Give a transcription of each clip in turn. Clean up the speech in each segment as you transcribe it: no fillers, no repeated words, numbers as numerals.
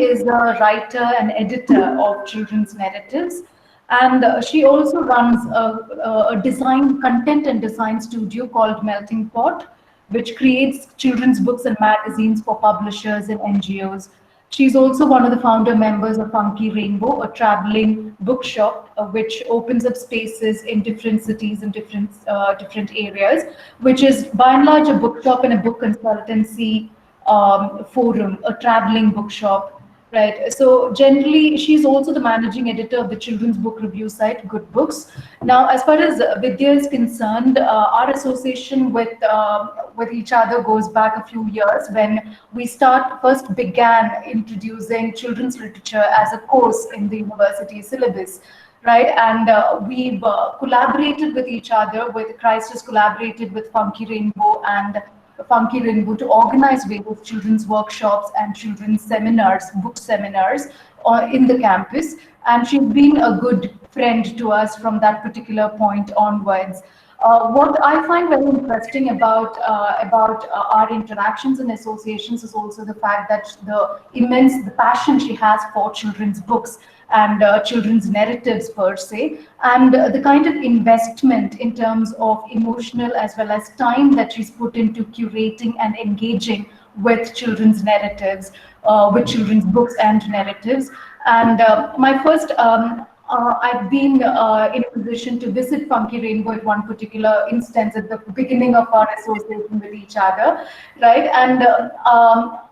is a writer and editor of children's narratives, and she also runs a design, content and design studio called Melting Pot, which creates children's books and magazines for publishers and NGOs. She's also one of the founder members of Funky Rainbow, a traveling bookshop which opens up spaces in different cities and different areas, which is by and large a bookshop and a book consultancy forum, a traveling bookshop. Right. So generally, she's also the managing editor of the children's book review site Good Books. Now, as far as Vidya is concerned, our association with each other goes back a few years when we first began introducing children's literature as a course in the university syllabus. Right, and we've collaborated with each other. With Christ has collaborated with Funky Rainbow to organize various children's workshops and children's seminars, book seminars in the campus. And she's been a good friend to us from that particular point onwards. What I find very interesting about our interactions and associations is also the fact that the passion she has for children's books and children's narratives per se, and the kind of investment in terms of emotional as well as time that she's put into curating and engaging with children's narratives, with children's books and narratives. And I've been in a position to visit Funky Rainbow at one particular instance at the beginning of our association with each other, right? And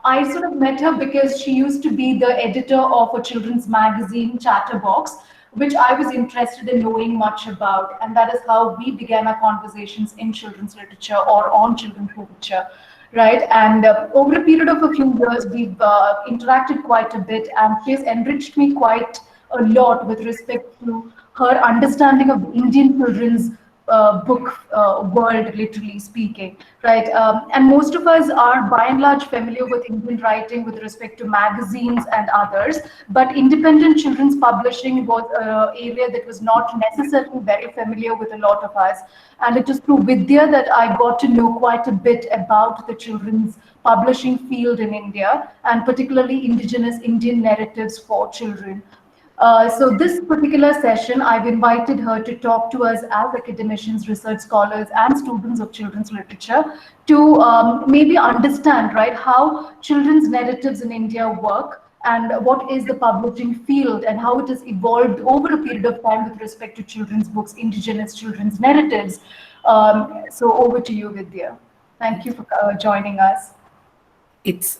I sort of met her because she used to be the editor of a children's magazine, Chatterbox, which I was interested in knowing much about. And that is how we began our conversations in children's literature or on children's literature. Right, and over a period of a few years, we've interacted quite a bit, and she has enriched me quite a lot with respect to her understanding of Indian children's book world, literally speaking, right? And most of us are by and large familiar with Indian writing with respect to magazines and others, but independent children's publishing was an area that was not necessarily very familiar with a lot of us. And it is through Vidya that I got to know quite a bit about the children's publishing field in India, and particularly indigenous Indian narratives for children. So this particular session, I've invited her to talk to us as academicians, research scholars, and students of children's literature to maybe understand, right, how children's narratives in India work and what is the publishing field and how it has evolved over a period of time with respect to children's books, indigenous children's narratives. So over to you, Vidya. Thank you for joining us. It's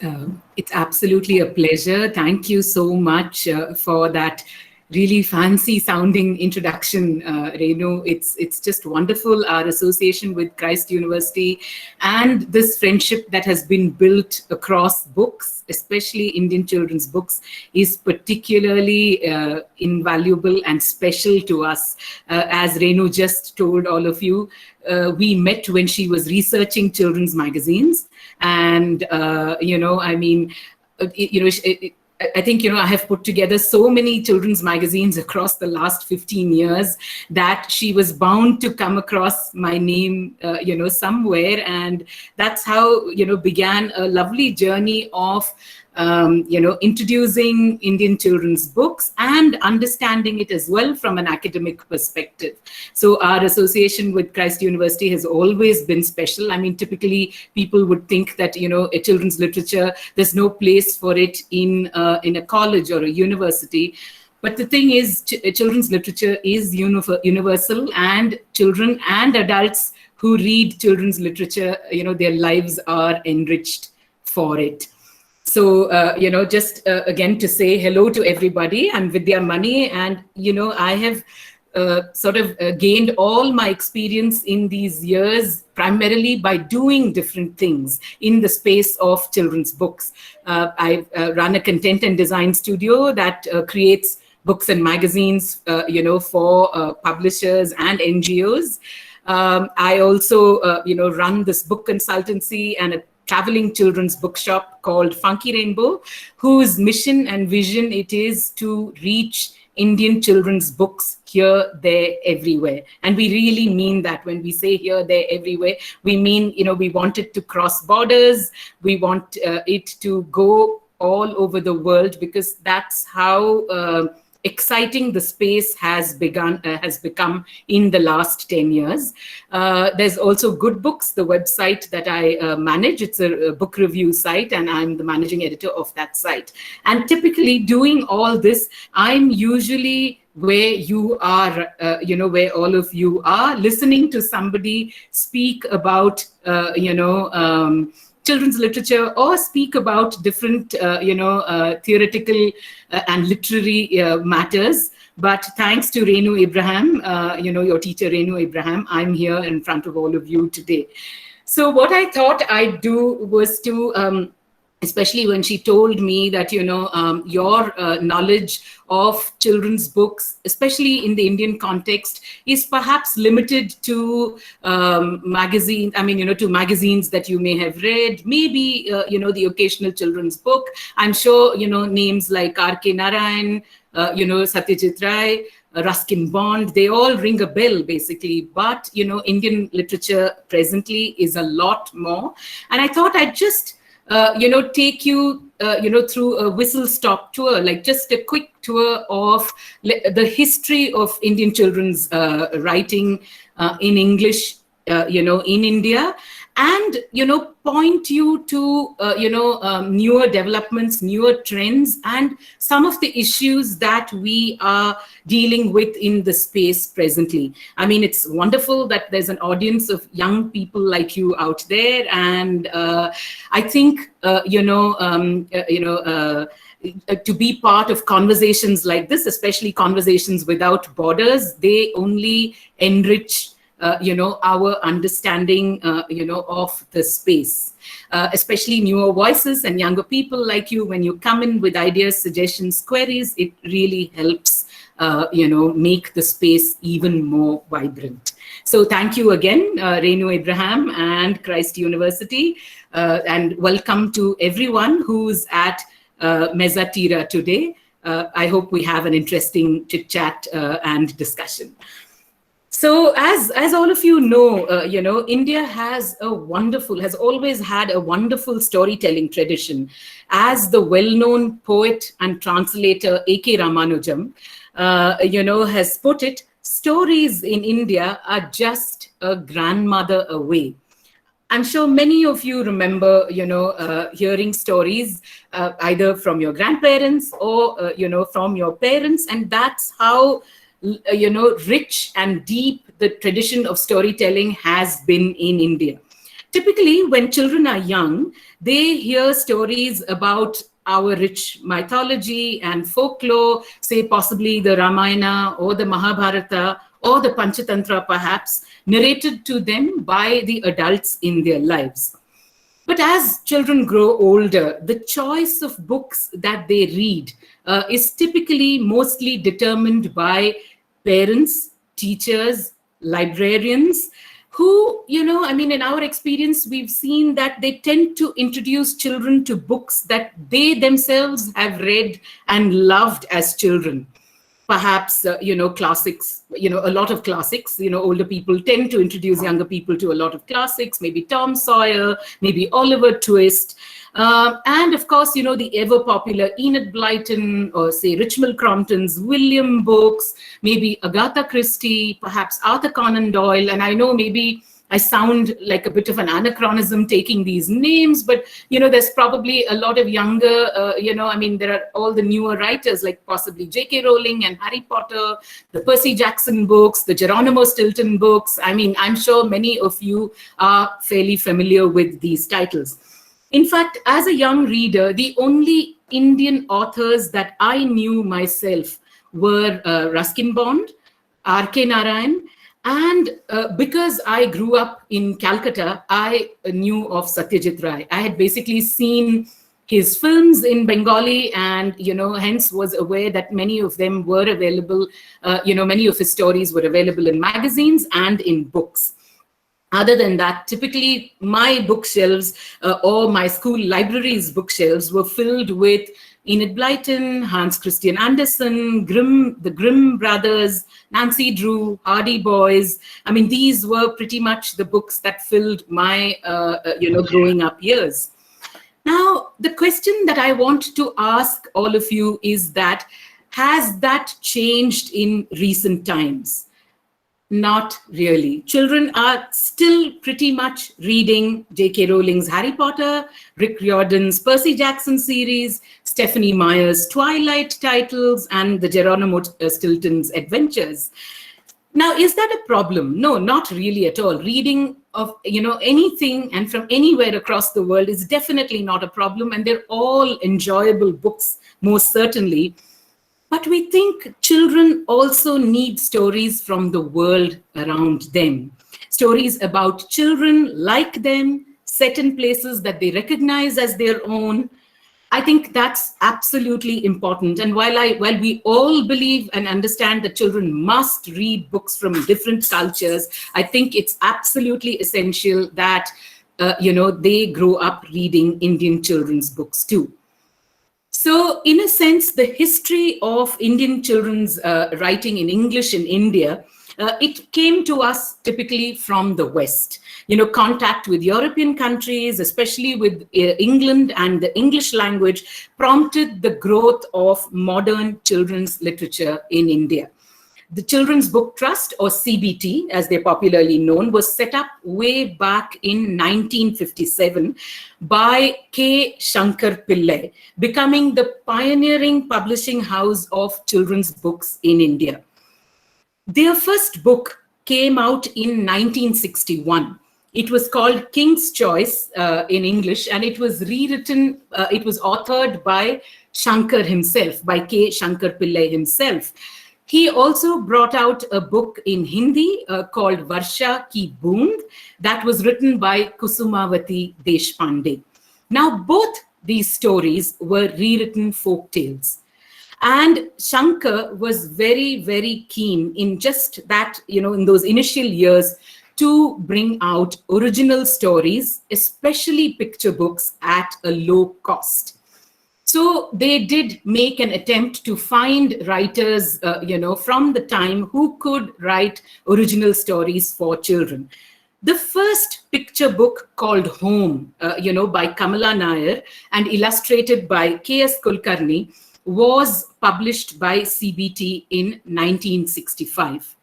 absolutely a pleasure. Thank you so much for that really fancy sounding introduction, Renu. It's just wonderful, our association with Christ University and this friendship that has been built across books, especially Indian children's books, is particularly invaluable and special to us. As Renu just told all of you, we met when she was researching children's magazines. And, I mean, I think, I have put together so many children's magazines across the last 15 years that she was bound to come across my name, somewhere. And that's how, began a lovely journey of, introducing Indian children's books and understanding it as well from an academic perspective. So our association with Christ University has always been special. I mean, typically people would think that, a children's literature, there's no place for it in a college or a university. But the thing is, children's literature is universal, and children and adults who read children's literature, their lives are enriched for it. So, just again to say hello to everybody. I'm Vidya Mani, and, I have sort of gained all my experience in these years primarily by doing different things in the space of children's books. I run a content and design studio that creates books and magazines, for publishers and NGOs. I also, run this book consultancy and a traveling children's bookshop called Funky Rainbow, whose mission and vision it is to reach Indian children's books here, there, everywhere. And we really mean that. When we say here, there, everywhere, we mean, we want it to cross borders. We want it to go all over the world, because that's how exciting the space has become in the last 10 years. There's also Good Books, the website that I manage. It's a book review site, and I'm the managing editor of that site. And typically doing all this, I'm usually where you are, where all of you are, listening to somebody speak about, children's literature, or speak about different, theoretical and literary matters. But thanks to Renu Abraham, your teacher Renu Abraham, I'm here in front of all of you today. So what I thought I'd do was to, especially when she told me that, your knowledge of children's books, especially in the Indian context, is perhaps limited to magazines. I mean, to magazines that you may have read, maybe, the occasional children's book. I'm sure, names like R.K. Narayan, Satyajit Ray, Ruskin Bond, they all ring a bell basically. But, Indian literature presently is a lot more. And I thought I'd just take you, through a whistle-stop tour, like just a quick tour of the history of Indian children's writing in English, in India, and, point you to, newer developments, newer trends, and some of the issues that we are dealing with in the space presently. I mean, it's wonderful that there's an audience of young people like you out there. And I think, to be part of conversations like this, especially conversations without borders, they only enrich our understanding, of the space, especially newer voices and younger people like you. When you come in with ideas, suggestions, queries, it really helps, make the space even more vibrant. So thank you again, Renu Abraham and Christ University, and welcome to everyone who's at Mezzatira today. I hope we have an interesting chit chat and discussion. So as all of you know, India has always had a wonderful storytelling tradition. As the well-known poet and translator A.K. Ramanujam, has put it, stories in India are just a grandmother away. I'm sure many of you remember, hearing stories either from your grandparents or, from your parents, and that's how rich and deep the tradition of storytelling has been in India. Typically, when children are young, they hear stories about our rich mythology and folklore, say possibly the Ramayana or the Mahabharata or the Panchatantra perhaps, narrated to them by the adults in their lives. But as children grow older, the choice of books that they read is typically mostly determined by parents, teachers, librarians, who, in our experience, we've seen that they tend to introduce children to books that they themselves have read and loved as children. Perhaps, classics, a lot of classics, older people tend to introduce younger people to a lot of classics, maybe Tom Sawyer, maybe Oliver Twist. And of course, the ever popular Enid Blyton, or say Richmal Crompton's William books, maybe Agatha Christie, perhaps Arthur Conan Doyle. And I know maybe I sound like a bit of an anachronism taking these names, but, there's probably a lot of younger, there are all the newer writers like possibly J.K. Rowling and Harry Potter, the Percy Jackson books, the Geronimo Stilton books. I mean, I'm sure many of you are fairly familiar with these titles. In fact, as a young reader, the only Indian authors that I knew myself were Ruskin Bond, R.K. Narayan, and because I grew up in Calcutta, I knew of Satyajit Ray. I had basically seen his films in Bengali and, hence was aware that many of them were available, many of his stories were available in magazines and in books. Other than that, typically my bookshelves or my school library's bookshelves were filled with Enid Blyton, Hans Christian Andersen, the Grimm brothers, Nancy Drew, Hardy Boys. I mean, these were pretty much the books that filled my, growing up years. Now, the question that I want to ask all of you is that, has that changed in recent times? Not really. Children are still pretty much reading J.K. Rowling's Harry Potter, Rick Riordan's Percy Jackson series, Stephanie Meyer's Twilight titles, and the Geronimo Stilton's adventures. Now, is that a problem? No, not really at all. Reading of anything and from anywhere across the world is definitely not a problem, and they're all enjoyable books, most certainly. But we think children also need stories from the world around them. Stories about children like them, set in places that they recognize as their own. I think that's absolutely important. And while we all believe and understand that children must read books from different cultures, I think it's absolutely essential that they grow up reading Indian children's books too. So in a sense, the history of Indian children's writing in English in India, it came to us typically from the West. Contact with European countries, especially with England and the English language, prompted the growth of modern children's literature in India. The Children's Book Trust, or CBT, as they're popularly known, was set up way back in 1957 by K. Shankar Pillai, becoming the pioneering publishing house of children's books in India. Their first book came out in 1961. It was called King's Choice in English, and it was rewritten, it was authored by Shankar himself, by K. Shankar Pillai himself. He also brought out a book in Hindi called Varsha Ki Boond that was written by Kusumavati Deshpande. Now, both these stories were rewritten folk tales. And Shankar was very, very keen in just that, in those initial years, to bring out original stories, especially picture books, at a low cost. So they did make an attempt to find writers, from the time who could write original stories for children. The first picture book called Home, by Kamala Nair and illustrated by K.S. Kulkarni was published by CBT in 1965.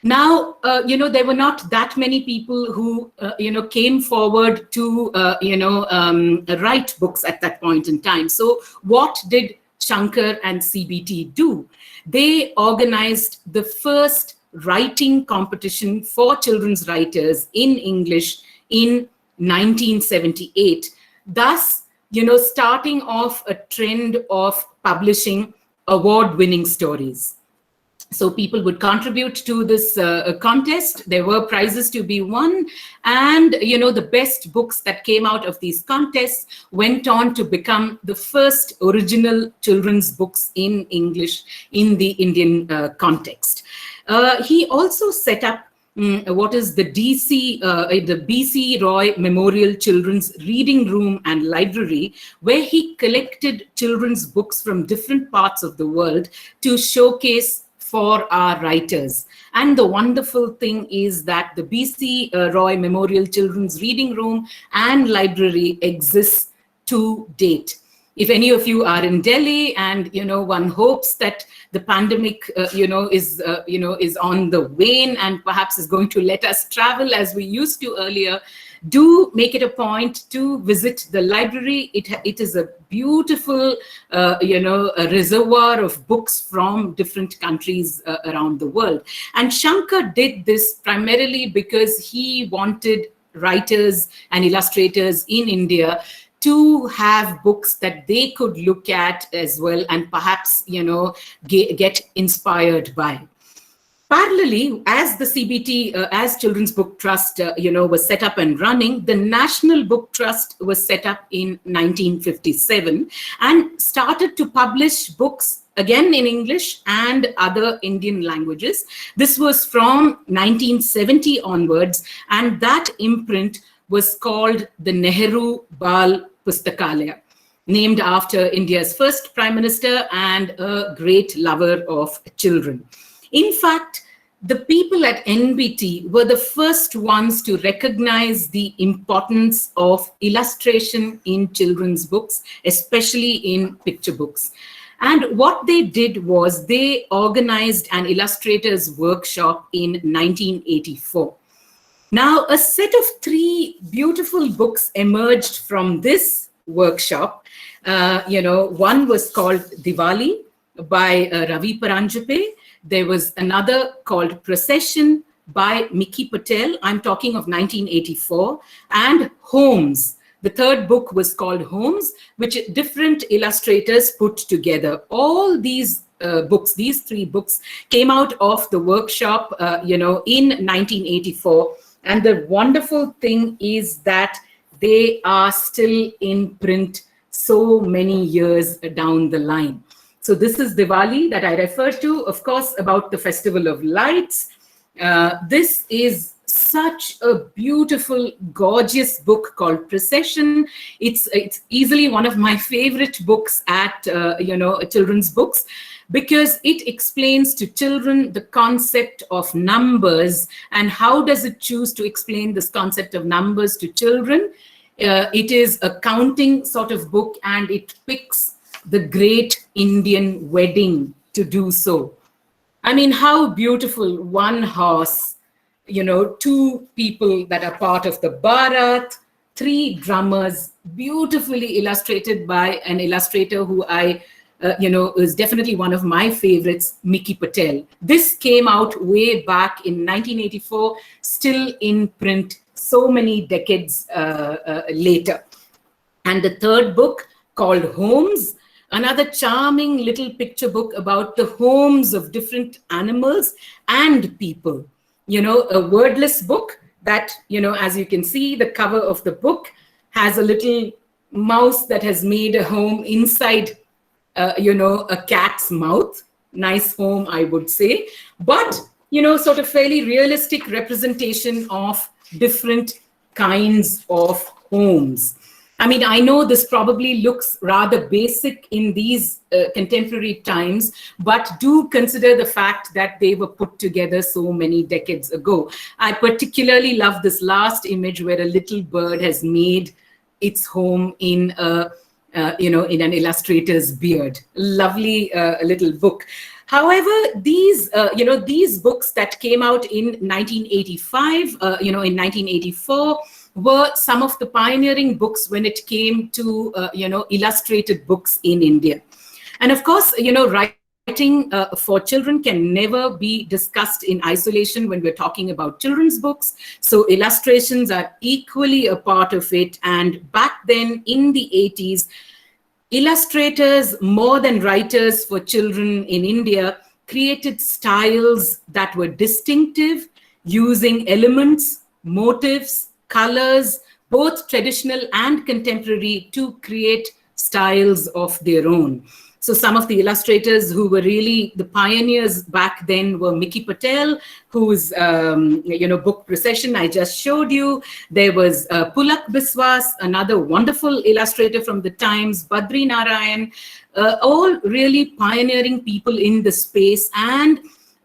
Now, there were not that many people who, came forward to, write books at that point in time. So what did Shankar and CBT do? They organized the first writing competition for children's writers in English in 1978. Thus, starting off a trend of publishing award-winning stories. So people would contribute to this contest. There were prizes to be won. And, the best books that came out of these contests went on to become the first original children's books in English in the Indian context. He also set up what is the BC Roy Memorial Children's Reading Room and Library, where he collected children's books from different parts of the world to showcase for our writers. And the wonderful thing is that the BC Roy Memorial Children's Reading Room and Library exists to date. If any of you are in Delhi and, one hopes that the pandemic, is on the wane and perhaps is going to let us travel as we used to earlier, do make it a point to visit the library. It is a beautiful, a reservoir of books from different countries around the world. And Shankar did this primarily because he wanted writers and illustrators in India to have books that they could look at as well and perhaps, get inspired by. Parallelly, as the CBT, as Children's Book Trust, was set up and running, the National Book Trust was set up in 1957 and started to publish books again in English and other Indian languages. This was from 1970 onwards, and that imprint was called the Nehru Bal Pustakalaya, named after India's first Prime Minister and a great lover of children. In fact, the people at NBT were the first ones to recognize the importance of illustration in children's books, especially in picture books. And what they did was they organized an illustrators workshop in 1984. Now, a set of 3 beautiful books emerged from this workshop. One was called Diwali by Ravi Paranjape. There was another called Procession by Mickey Patel. I'm talking of 1984. And Holmes. The third book was called Holmes, which different illustrators put together. All these books, these 3 books, came out of the workshop, in 1984. And the wonderful thing is that they are still in print so many years down the line. So this is Diwali that I referred to, of course, about the Festival of Lights. This is such a beautiful, gorgeous book called Procession. It's easily one of my favorite books at, children's books, because it explains to children the concept of numbers and how does it choose to explain this concept of numbers to children. It is a counting sort of book, and it picks the great Indian wedding to do so. I mean, how beautiful. 1 horse, 2 people that are part of the Bharat, 3 drummers, beautifully illustrated by an illustrator who I is definitely one of my favorites, Mickey Patel. This came out way back in 1984, still in print so many decades later. And the third book called Holmes, another charming little picture book about the homes of different animals and people. A wordless book that, as you can see, the cover of the book has a little mouse that has made a home inside a cat's mouth. Nice home, I would say. But, sort of fairly realistic representation of different kinds of homes. I mean, I know this probably looks rather basic in these contemporary times, but do consider the fact that they were put together so many decades ago. I particularly love this last image where a little bird has made its home in in an illustrator's beard. Lovely little book. However, these books that came out in 1985, in 1984, were some of the pioneering books when it came to, illustrated books in India. And of course, writing for children can never be discussed in isolation when we're talking about children's books. So illustrations are equally a part of it. And back then in the 80s, illustrators, more than writers for children in India, created styles that were distinctive, using elements, motifs, colors, both traditional and contemporary, to create styles of their own. So some of the illustrators who were really the pioneers back then were Mickey Patel, whose book Procession I just showed you. There was Pulak Biswas, another wonderful illustrator from the times, Badri Narayan, all really pioneering people in the space and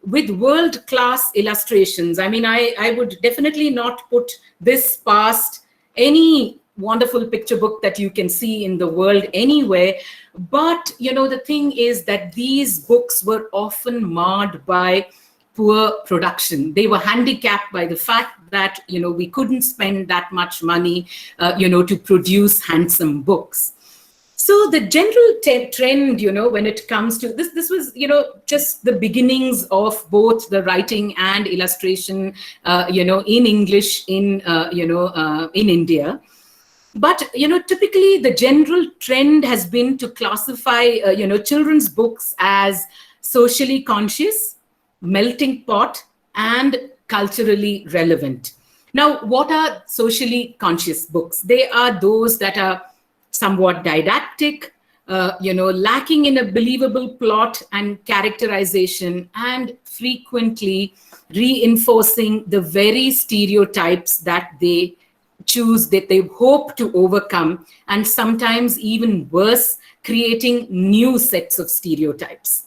with world-class illustrations. I mean, I would definitely not put this past any wonderful picture book that you can see in the world anywhere. But, the thing is that these books were often marred by poor production. They were handicapped by the fact that, we couldn't spend that much money, to produce handsome books. So the general trend, when it comes to this was, just the beginnings of both the writing and illustration, in English in India. But, typically the general trend has been to classify, children's books as socially conscious, melting pot, and culturally relevant. Now, what are socially conscious books? They are those that are somewhat didactic, lacking in a believable plot and characterization, and frequently reinforcing the very stereotypes that they choose, that they hope to overcome, and sometimes even worse, creating new sets of stereotypes.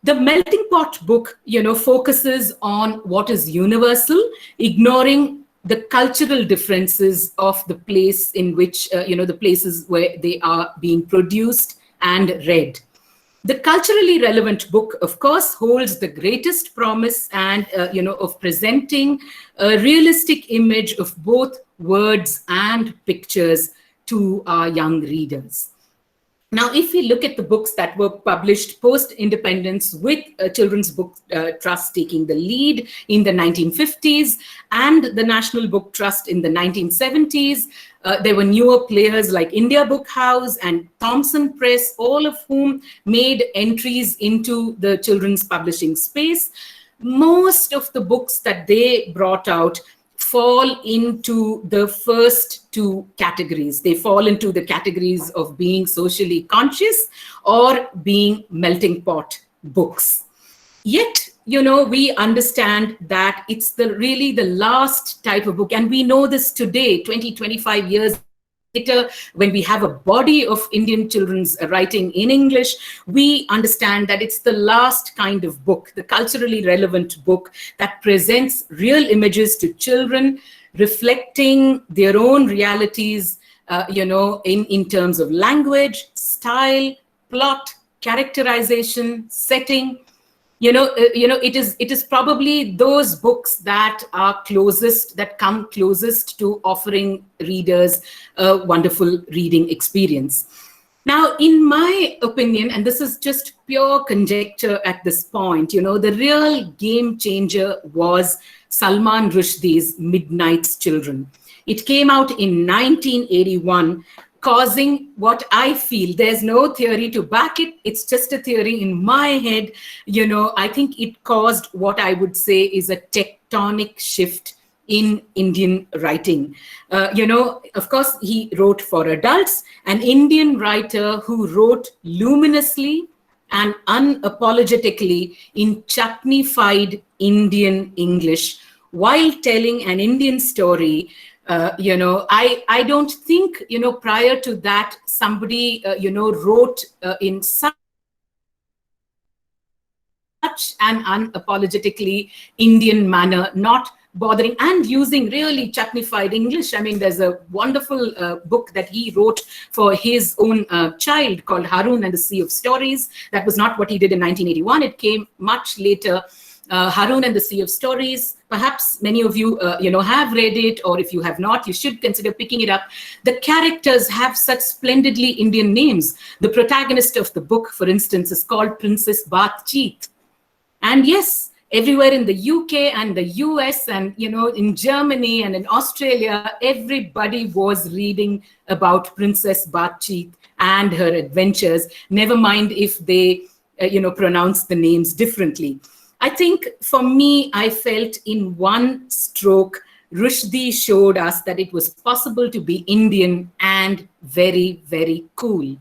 The melting pot book, focuses on what is universal, ignoring the cultural differences of the place in which, the places where they are being produced and read. The culturally relevant book, of course, holds the greatest promise and, of presenting a realistic image of both words and pictures to our young readers. Now, if we look at the books that were published post-independence, with Children's Book Trust taking the lead in the 1950s and the National Book Trust in the 1970s, there were newer players like India Book House and Thomson Press, all of whom made entries into the children's publishing space. Most of the books that they brought out fall into the first two categories. They fall into the categories of being socially conscious or being melting pot books. Yet, we understand that it's really the last type of book. And we know this today, 20, 25 years later, when we have a body of Indian children's writing in English, we understand that it's the last kind of book, the culturally relevant book that presents real images to children, reflecting their own realities, in terms of language, style, plot, characterization, setting. It is probably those books that come closest to offering readers a wonderful reading experience. Now, in my opinion, and this is just pure conjecture at this point, the real game changer was Salman Rushdie's Midnight's Children. It came out in 1981, causing what I feel, there's no theory to back it, it's just a theory in my head. I think it caused what I would say is a tectonic shift in Indian writing. Of course, he wrote for adults, an Indian writer who wrote luminously and unapologetically in chutneyfied Indian English while telling an Indian story. I don't think, prior to that, somebody, wrote in such an unapologetically Indian manner, not bothering and using really chutneyfied English. I mean, there's a wonderful book that he wrote for his own child called Harun and the Sea of Stories. That was not what he did in 1981. It came much later. Harun and the Sea of Stories. Perhaps many of you, have read it, or if you have not, you should consider picking it up. The characters have such splendidly Indian names. The protagonist of the book, for instance, is called Princess Bathjeet. And yes, everywhere in the UK and the US and, in Germany and in Australia, everybody was reading about Princess Bathjeet and her adventures, never mind if they, pronounce the names differently. I think for me, I felt in one stroke, Rushdie showed us that it was possible to be Indian and very, very cool.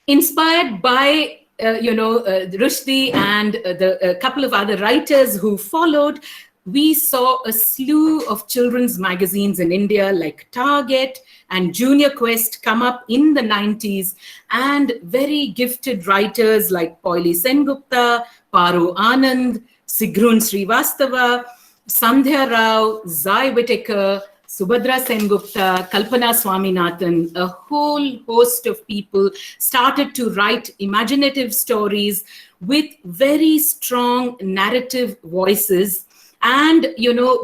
Inspired by, Rushdie and a couple of other writers who followed, we saw a slew of children's magazines in India like Target and Junior Quest come up in the 90s, and very gifted writers like Poili Sengupta, Paru Anand, Sigrun Srivastava, Sandhya Rao, Zai Whitaker, Subhadra Sengupta, Kalpana Swaminathan, a whole host of people started to write imaginative stories with very strong narrative voices and,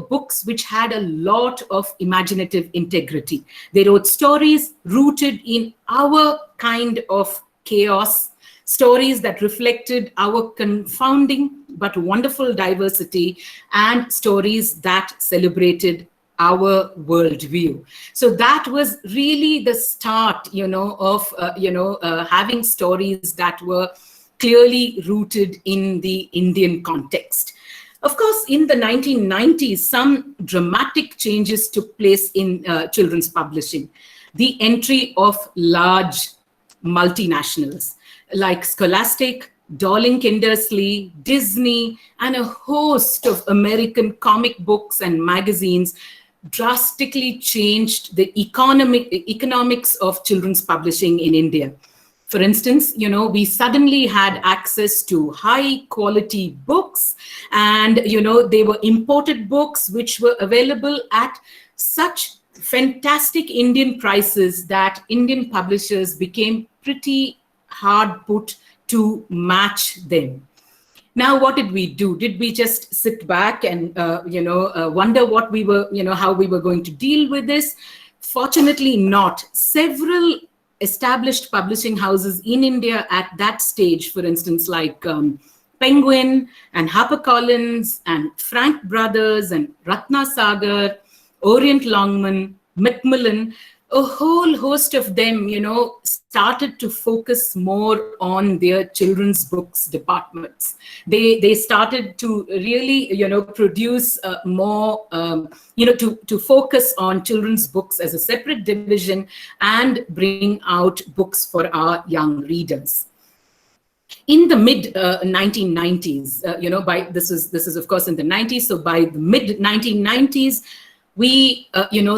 books which had a lot of imaginative integrity. They wrote stories rooted in our kind of chaos, stories that reflected our confounding but wonderful diversity, and stories that celebrated our worldview. So that was really the start, of, having stories that were clearly rooted in the Indian context. Of course, in the 1990s, some dramatic changes took place in children's publishing. The entry of large multinationals like Scholastic, Dorling Kindersley, Disney, and a host of American comic books and magazines drastically changed the economics of children's publishing in India. For instance, we suddenly had access to high quality books, and, they were imported books which were available at such fantastic Indian prices that Indian publishers became pretty hard put to match them. Now, what did we do? Did we just sit back and, wonder what we were, how we were going to deal with this? Fortunately not. Several established publishing houses in India at that stage, for instance, like Penguin and HarperCollins and Frank Brothers and Ratna Sagar, Orient Longman, Macmillan, a whole host of them, started to focus more on their children's books departments. They started to really, produce more, to focus on children's books as a separate division and bring out books for our young readers. In the mid 1990s, this is of course in the 90s. So by the mid 1990s, we,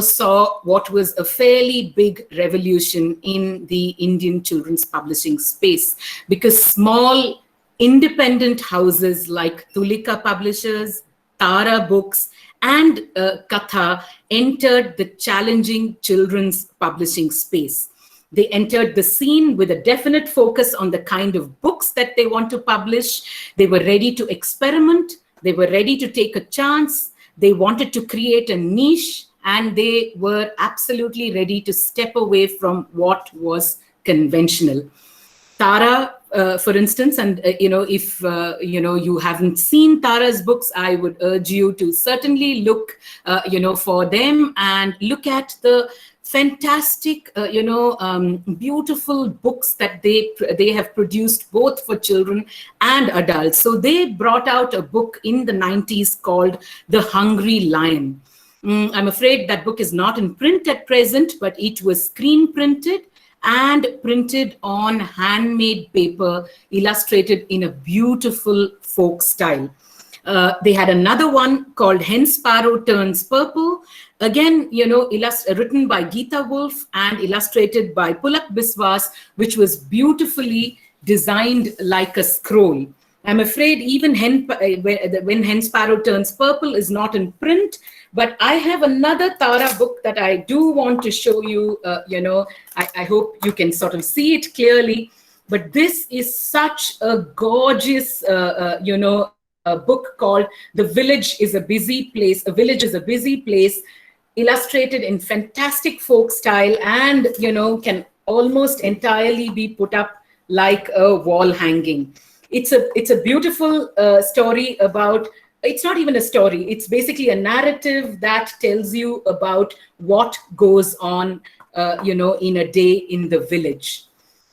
saw what was a fairly big revolution in the Indian children's publishing space, because small independent houses like Tulika Publishers, Tara Books, and Katha entered the challenging children's publishing space. They entered the scene with a definite focus on the kind of books that they want to publish. They were ready to experiment. They were ready to take a chance. They wanted to create a niche, and they were absolutely ready to step away from what was conventional. Tara, for instance, and if you haven't seen Tara's books, I would urge you to certainly look, for them, and look at the fantastic, beautiful books that they have produced both for children and adults. So they brought out a book in the 90s called The Hungry Lion. I'm afraid that book is not in print at present, but it was screen printed and printed on handmade paper, illustrated in a beautiful folk style. They had another one called Hen Sparrow Turns Purple. Again, written by Geeta Wolf and illustrated by Pulak Biswas, which was beautifully designed like a scroll. I'm afraid even when Hen Sparrow Turns Purple is not in print, but I have another Tara book that I do want to show you. I hope you can sort of see it clearly. But this is such a gorgeous, a book called The Village is a Busy Place. A Village is a Busy Place, illustrated in fantastic folk style, and can almost entirely be put up like a wall hanging. It's a beautiful story about. It's not even a story. It's basically a narrative that tells you about what goes on, in a day in the village.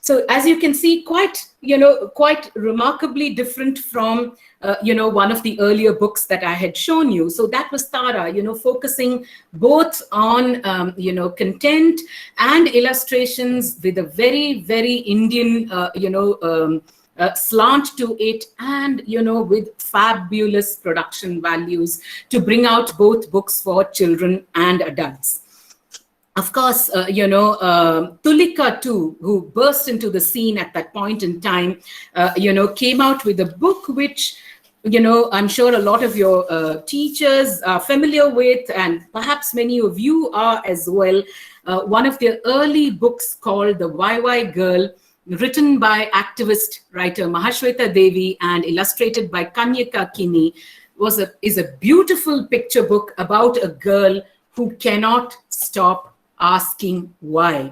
So as you can see, quite remarkably different from, one of the earlier books that I had shown you. So that was Tara, focusing both on, content and illustrations with a very, very Indian, slant to it, and, with fabulous production values to bring out both books for children and adults. Of course, Tulika too, who burst into the scene at that point in time, came out with a book which, I'm sure a lot of your teachers are familiar with, and perhaps many of you are as well. One of their early books called The YY Girl, written by activist writer Mahashweta Devi and illustrated by Kanyaka Kini, is a beautiful picture book about a girl who cannot stop asking why.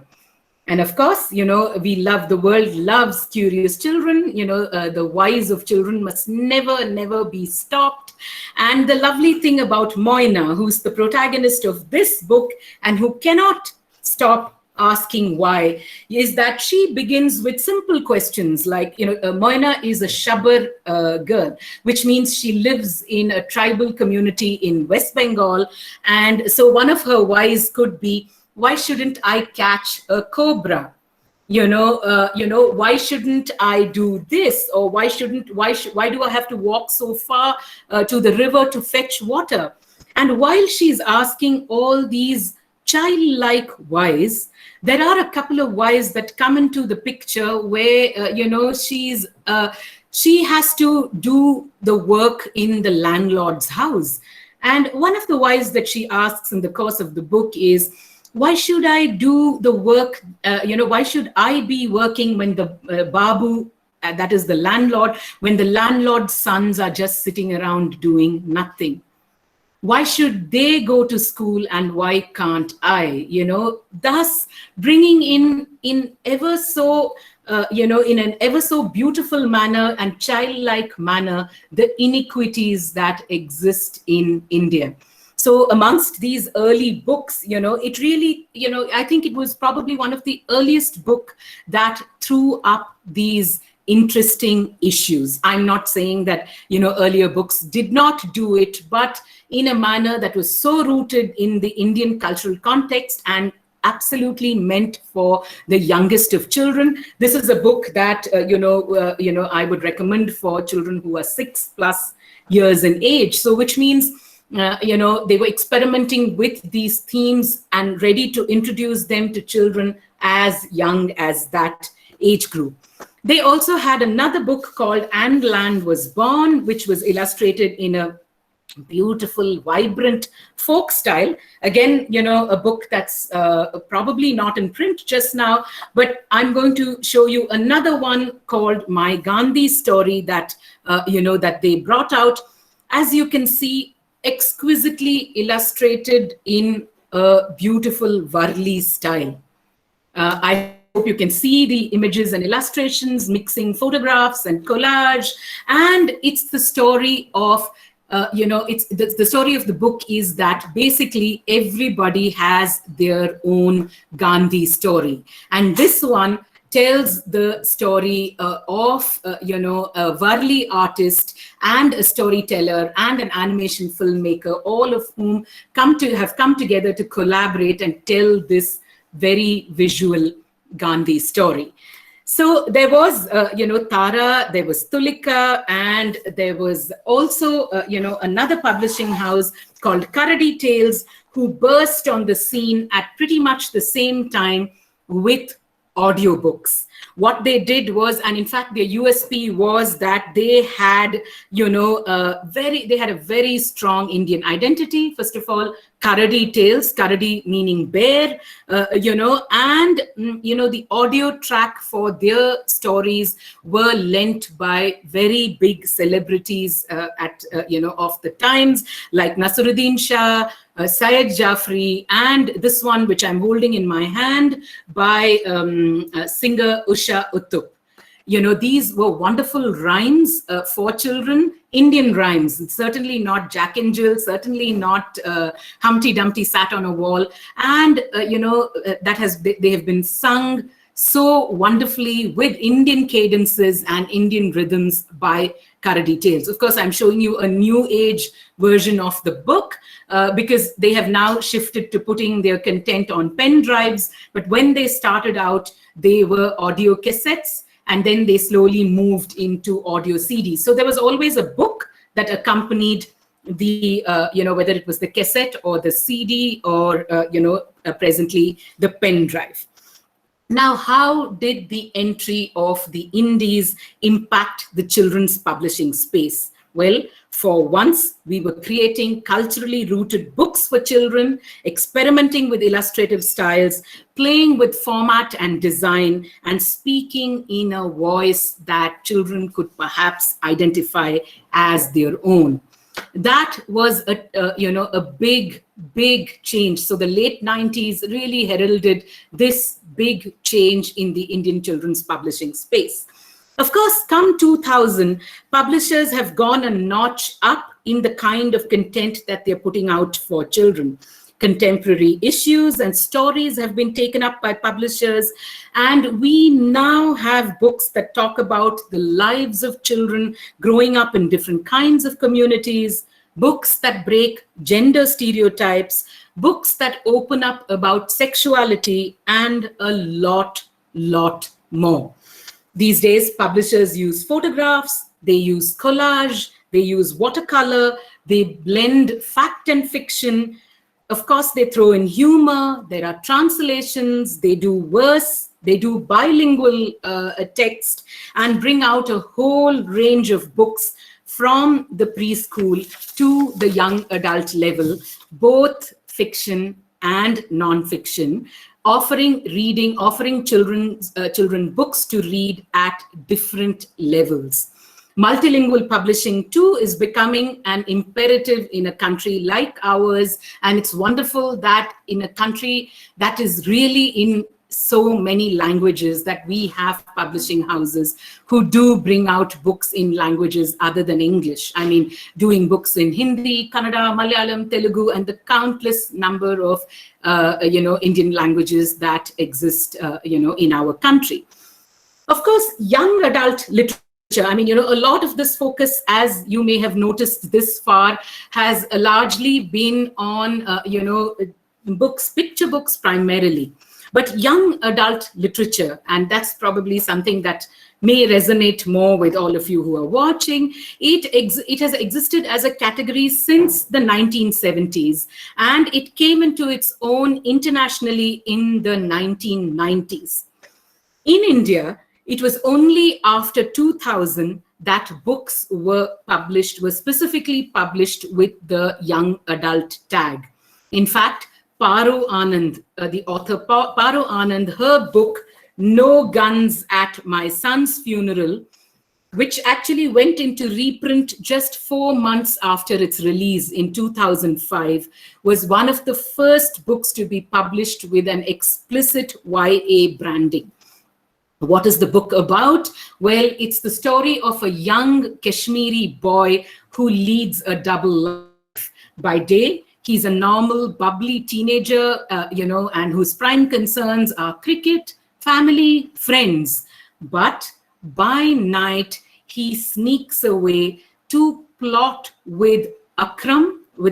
And of course, the world loves curious children. The whys of children must never be stopped. And the lovely thing about Moina, who's the protagonist of this book and who cannot stop asking why, is that she begins with simple questions like, Moina is a Shabar girl, which means she lives in a tribal community in West Bengal. And so one of her whys could be, why shouldn't I catch a cobra? Why shouldn't I do this? Or why do I have to walk so far to the river to fetch water? And while she's asking all these childlike wise. There are a couple of whys that come into the picture where, she has to do the work in the landlord's house. And one of the whys that she asks in the course of the book is, why should I do the work? Why should I be working when the Babu, that is the landlord, when the landlord's sons are just sitting around doing nothing? Why should they go to school and why can't I? Thus bringing in ever so, in an ever so beautiful manner and childlike manner, the inequities that exist in India. So amongst these early books, it really, I think it was probably one of the earliest book that threw up these interesting issues. I'm not saying that, earlier books did not do it, but in a manner that was so rooted in the Indian cultural context and absolutely meant for the youngest of children. This is a book that, I would recommend for children who are 6+ years in age. So which means, they were experimenting with these themes and ready to introduce them to children as young as that age group. They also had another book called And Land Was Born, which was illustrated in a beautiful, vibrant folk style. Again, a book that's probably not in print just now, but I'm going to show you another one called My Gandhi Story that, that they brought out. As you can see, exquisitely illustrated in a beautiful Varli style. I hope you can see the images and illustrations, mixing photographs and collage. And it's the story of, it's the story of the book is that basically everybody has their own Gandhi story. And this one tells the story of, a Varli artist and a storyteller and an animation filmmaker, all of whom have come together to collaborate and tell this very visual Gandhi story. So there was, Tara, there was Tulika, and there was also, another publishing house called Karadi Tales, who burst on the scene at pretty much the same time with audiobooks. What they did was, and in fact, their USP was that they had, they had a very strong Indian identity. First of all, Karadi Tales, Karadi meaning bear, and, the audio track for their stories were lent by very big celebrities of the times, like Nasiruddin Shah, Syed Jafri, and this one, which I'm holding in my hand, by singer Usha Uttup. These were wonderful rhymes for children, Indian rhymes, certainly not Jack and Jill, certainly not Humpty Dumpty sat on a wall. And, they have been sung so wonderfully with Indian cadences and Indian rhythms by Karadi Tales. Of course, I'm showing you a new age version of the book because they have now shifted to putting their content on pen drives. But when they started out, they were audio cassettes, and then they slowly moved into audio CDs. So there was always a book that accompanied the, whether it was the cassette or the CD or, presently the pen drive. Now, how did the entry of the indies impact the children's publishing space? Well, for once, we were creating culturally rooted books for children, experimenting with illustrative styles, playing with format and design, and speaking in a voice that children could perhaps identify as their own. That was a big change. So the late 90s really heralded this big change in the Indian children's publishing space. Of course, come 2000, publishers have gone a notch up in the kind of content that they're putting out for children. Contemporary issues and stories have been taken up by publishers, and we now have books that talk about the lives of children growing up in different kinds of communities, books that break gender stereotypes, books that open up about sexuality, and a lot more. These days, publishers use photographs, they use collage, they use watercolor, they blend fact and fiction. Of course, they throw in humor, there are translations, they do verse, they do bilingual text, and bring out a whole range of books from the preschool to the young adult level, both fiction and non-fiction, offering children books to read at different levels. Multilingual publishing too is becoming an imperative in a country like ours, and it's wonderful that in a country that is really in so many languages, that we have publishing houses who do bring out books in languages other than English. I mean, doing books in Hindi, Kannada, Malayalam, Telugu, and the countless number of Indian languages that exist in our country. Of course, young adult literature, I mean, a lot of this focus, as you may have noticed this far, has largely been on, books, picture books primarily. But young adult literature, and that's probably something that may resonate more with all of you who are watching, it has existed as a category since the 1970s, and it came into its own internationally in the 1990s. In India, it was only after 2000 that books were specifically published with the young adult tag. In fact, Paru Anand, the author Paru Anand, her book, No Guns at My Son's Funeral, which actually went into reprint just 4 months after its release in 2005, was one of the first books to be published with an explicit YA branding. What is the book about? Well, it's the story of a young Kashmiri boy who leads a double life. By day, he's a normal, bubbly teenager, and whose prime concerns are cricket, family, friends. But by night, he sneaks away to plot with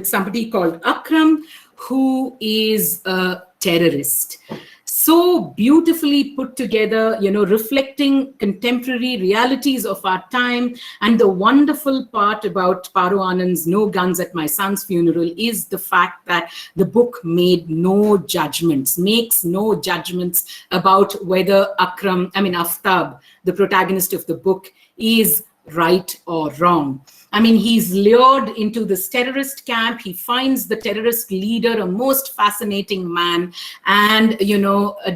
somebody called Akram, who is a terrorist. So beautifully put together, reflecting contemporary realities of our time. And the wonderful part about Paru Anand's No Guns at My Son's Funeral is the fact that the book makes no judgments about whether Aftab, the protagonist of the book, is right or wrong. I mean, he's lured into this terrorist camp. He finds the terrorist leader a most fascinating man. And,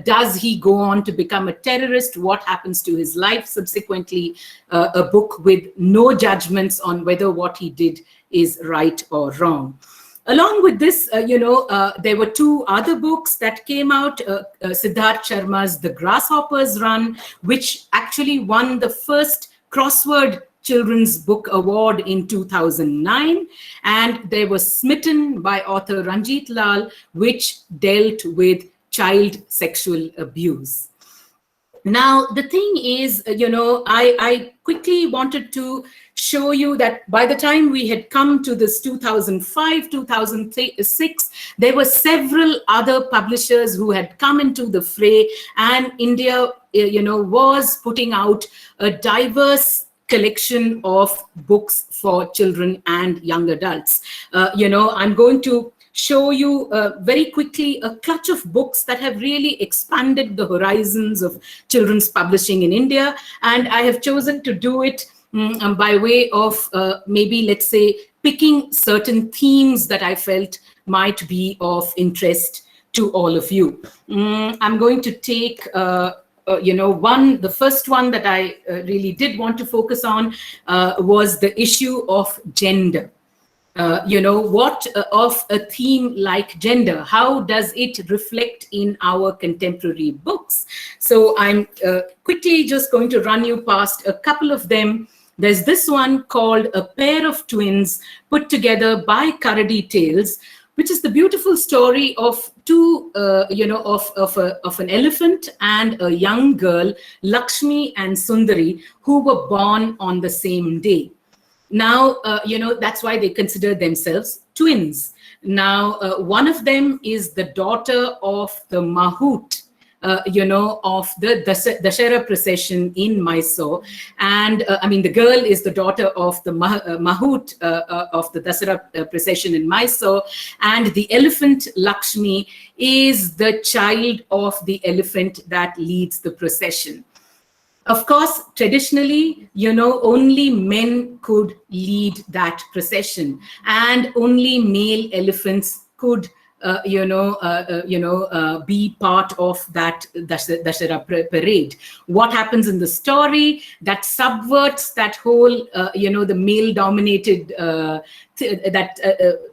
does he go on to become a terrorist? What happens to his life subsequently? A book with no judgments on whether what he did is right or wrong. Along with this, there were 2 other books that came out. Siddharth Sharma's The Grasshopper's Run, which actually won the first Crossword Children's Book Award in 2009, and there was Smitten by author Ranjit Lal, which dealt with child sexual abuse. Now, the thing is, I quickly wanted to show you that by the time we had come to this 2005, 2006, there were several other publishers who had come into the fray, and India, was putting out a diverse collection of books for children and young adults. I'm going to show you very quickly a clutch of books that have really expanded the horizons of children's publishing in India. And I have chosen to do it by way of maybe, let's say, picking certain themes that I felt might be of interest to all of you. I'm going to take the first one that I really did want to focus on was the issue of gender. What of a theme like gender? How does it reflect in our contemporary books? So I'm quickly just going to run you past a couple of them. There's this one called A Pair of Twins, put together by Karadi Tales, which is the beautiful story of of an elephant and a young girl, Lakshmi and Sundari, who were born on the same day. Now, that's why they consider themselves twins. Now, one of them is the daughter of the Mahout, of the Dashera procession in Mysore. And I mean, the girl is the daughter of the Mahout of the Dasara procession in Mysore. And the elephant Lakshmi is the child of the elephant that leads the procession. Of course, traditionally, only men could lead that procession, and only male elephants could, be part of that Dashera parade. What happens in the story that subverts that whole, the male-dominated,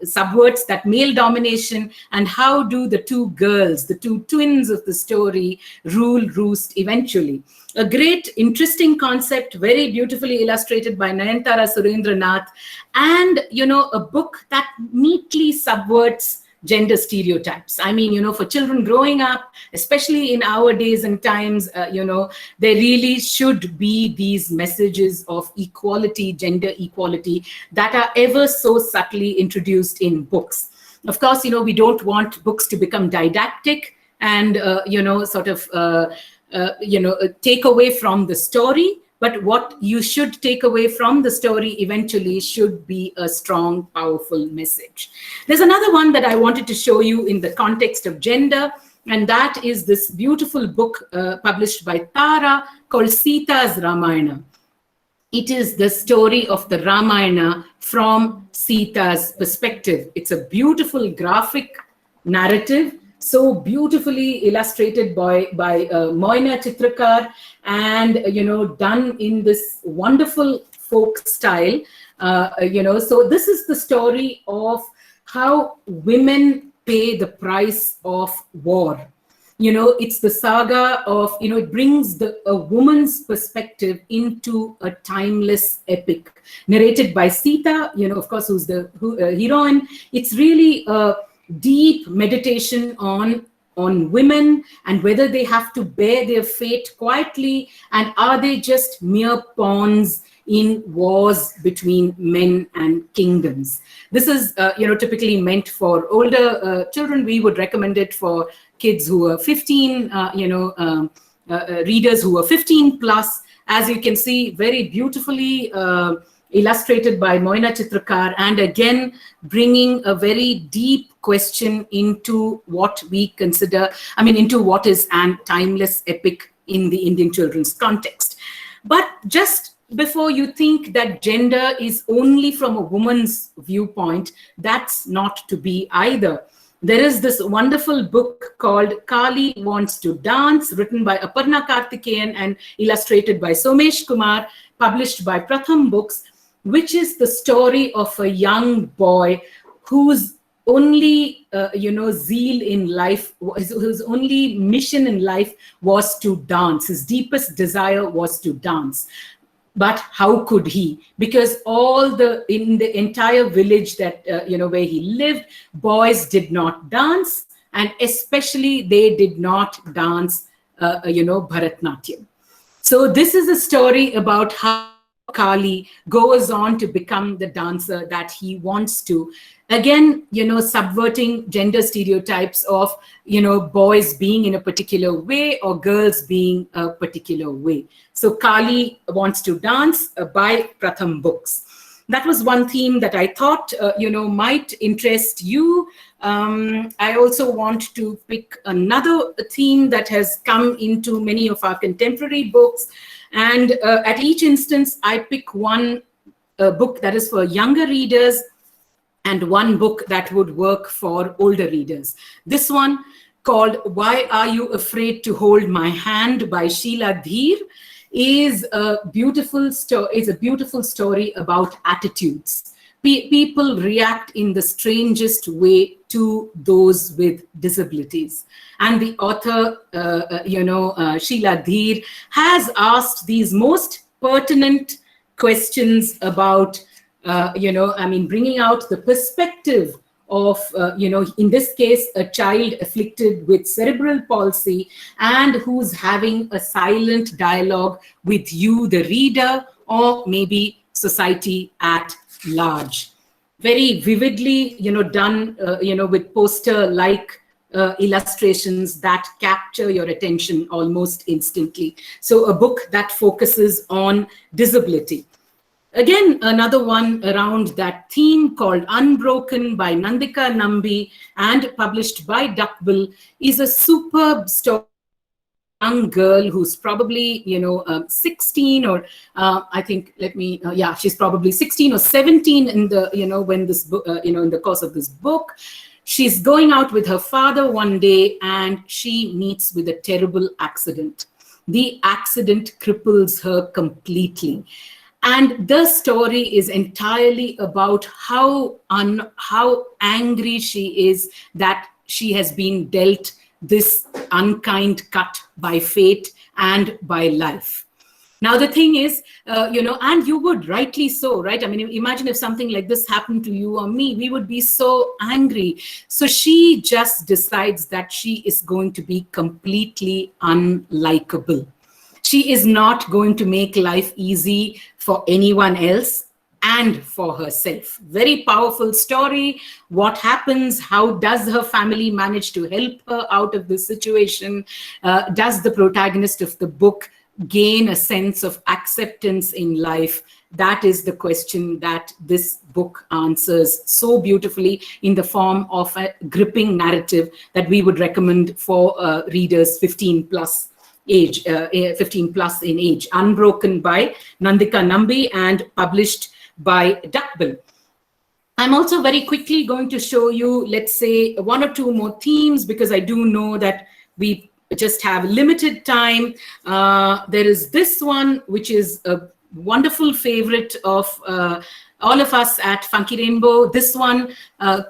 subverts that male domination, and how do the two girls, the two twins of the story, rule roost eventually. A great, interesting concept, very beautifully illustrated by Nayantara Surendranath, and, a book that neatly subverts gender stereotypes. I mean, for children growing up, especially in our days and times, there really should be these messages of equality, gender equality, that are ever so subtly introduced in books. Of course, we don't want books to become didactic and, take away from the story. But what you should take away from the story eventually should be a strong, powerful message. There's another one that I wanted to show you in the context of gender, and that is this beautiful book published by Tara called Sitas Ramayana. It is the story of the Ramayana from Sita's perspective. It's a beautiful graphic narrative, so beautifully illustrated by Moina Chitrakar, and done in this wonderful folk style. So this is the story of how women pay the price of war. It's the saga of, it brings a woman's perspective into a timeless epic narrated by Sita, of course, who's the heroine. It's really a deep meditation on women and whether they have to bear their fate quietly, and are they just mere pawns in wars between men and kingdoms. This is, typically meant for older children. We would recommend it for kids who are 15, readers who are 15 plus. As you can see, very beautifully illustrated by Moina Chitrakar, and again bringing a very deep question into what we consider, into what is an timeless epic in the Indian children's context. But just before you think that gender is only from a woman's viewpoint, that's not to be either. There is this wonderful book called Kali Wants to Dance, written by Aparna Karthikeyan and illustrated by Somesh Kumar, published by Pratham Books, which is the story of a young boy whose only, zeal in life, whose only mission in life was to dance. His deepest desire was to dance. But how could he? Because in the entire village that, where he lived, boys did not dance, and especially they did not dance, Bharatnatyam. So this is a story about how Kali goes on to become the dancer that he wants to. Again, subverting gender stereotypes of, boys being in a particular way or girls being a particular way. So Kali Wants to Dance by Pratham Books. That was one theme that I thought, might interest you. I also want to pick another theme that has come into many of our contemporary books. And at each instance, I pick one book that is for younger readers and one book that would work for older readers. This one, called Why Are You Afraid to Hold My Hand by Sheila Dheer, is a beautiful story about attitudes. People react in the strangest way to those with disabilities. And the author, Sheila Dheer, has asked these most pertinent questions about, bringing out the perspective of, in this case, a child afflicted with cerebral palsy and who's having a silent dialogue with you, the reader, or maybe society at large. Very vividly, done, with poster-like illustrations that capture your attention almost instantly. So a book that focuses on disability. Again, another one around that theme called Unbroken by Nandika Nambi and published by Duckbill is a superb story about a young girl who's probably, 16 or I think, she's probably 16 or 17 in the, when this book, in the course of this book. She's going out with her father one day and she meets with a terrible accident. The accident cripples her completely. And the story is entirely about how angry she is that she has been dealt this unkind cut by fate and by life. Now, the thing is, and you would, rightly so, right? I mean, imagine if something like this happened to you or me, we would be so angry. So she just decides that she is going to be completely unlikable. She is not going to make life easy for anyone else and for herself. Very powerful story. What happens? How does her family manage to help her out of this situation? Does the protagonist of the book gain a sense of acceptance in life? That is the question that this book answers so beautifully in the form of a gripping narrative that we would recommend for readers 15 plus age, 15 plus in age. Unbroken by Nandika Nambi and published by Duckbill. I'm also very quickly going to show you, let's say, one or two more themes, because I do know that we just have limited time. There is this one, which is a wonderful favorite of all of us at Funky Rainbow. This one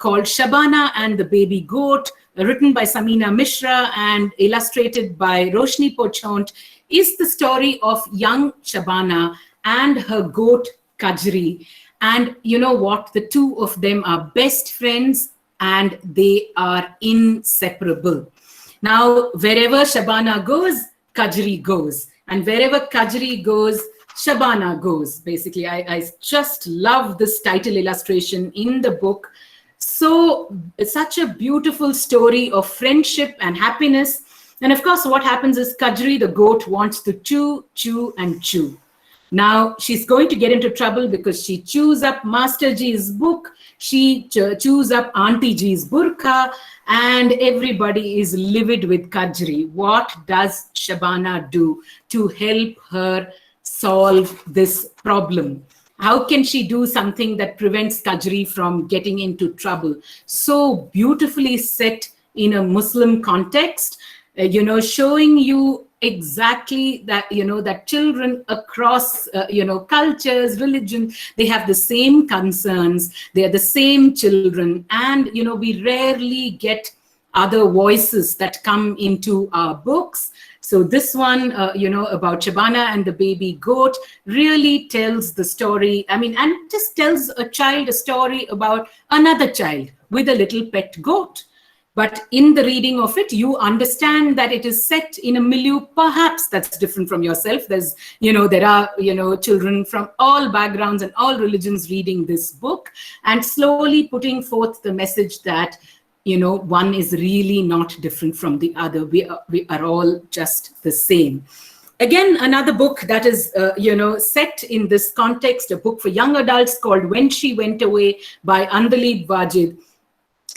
called Shabana and the Baby Goat, written by Samina Mishra and illustrated by Roshni Pochont, is the story of young Shabana and her goat Kajri. And you know what? The two of them are best friends and they are inseparable. Now, wherever Shabana goes, Kajri goes. And wherever Kajri goes, Shabana goes. Basically, I just love this title illustration in the book. So it's such a beautiful story of friendship and happiness. And of course, what happens is Kajri, the goat, wants to chew, chew, and chew. Now, she's going to get into trouble because she chews up Master Ji's book, she chews up Auntie Ji's burqa, and everybody is livid with Kajri. What does Shabana do to help her solve this problem? How can she do something that prevents Kajri from getting into trouble? So beautifully set in a Muslim context, showing you exactly that, that children across, cultures, religion, they have the same concerns, they are the same children. And, we rarely get other voices that come into our books. So this one, about Shabana and the baby goat really tells the story. I mean, and just tells a child a story about another child with a little pet goat. But in the reading of it, you understand that it is set in a milieu perhaps that's different from yourself. There's, there are, children from all backgrounds and all religions reading this book and slowly putting forth the message that, one is really not different from the other. We are all just the same. Again, another book that is, set in this context, a book for young adults called When She Went Away by Andalib Wajid,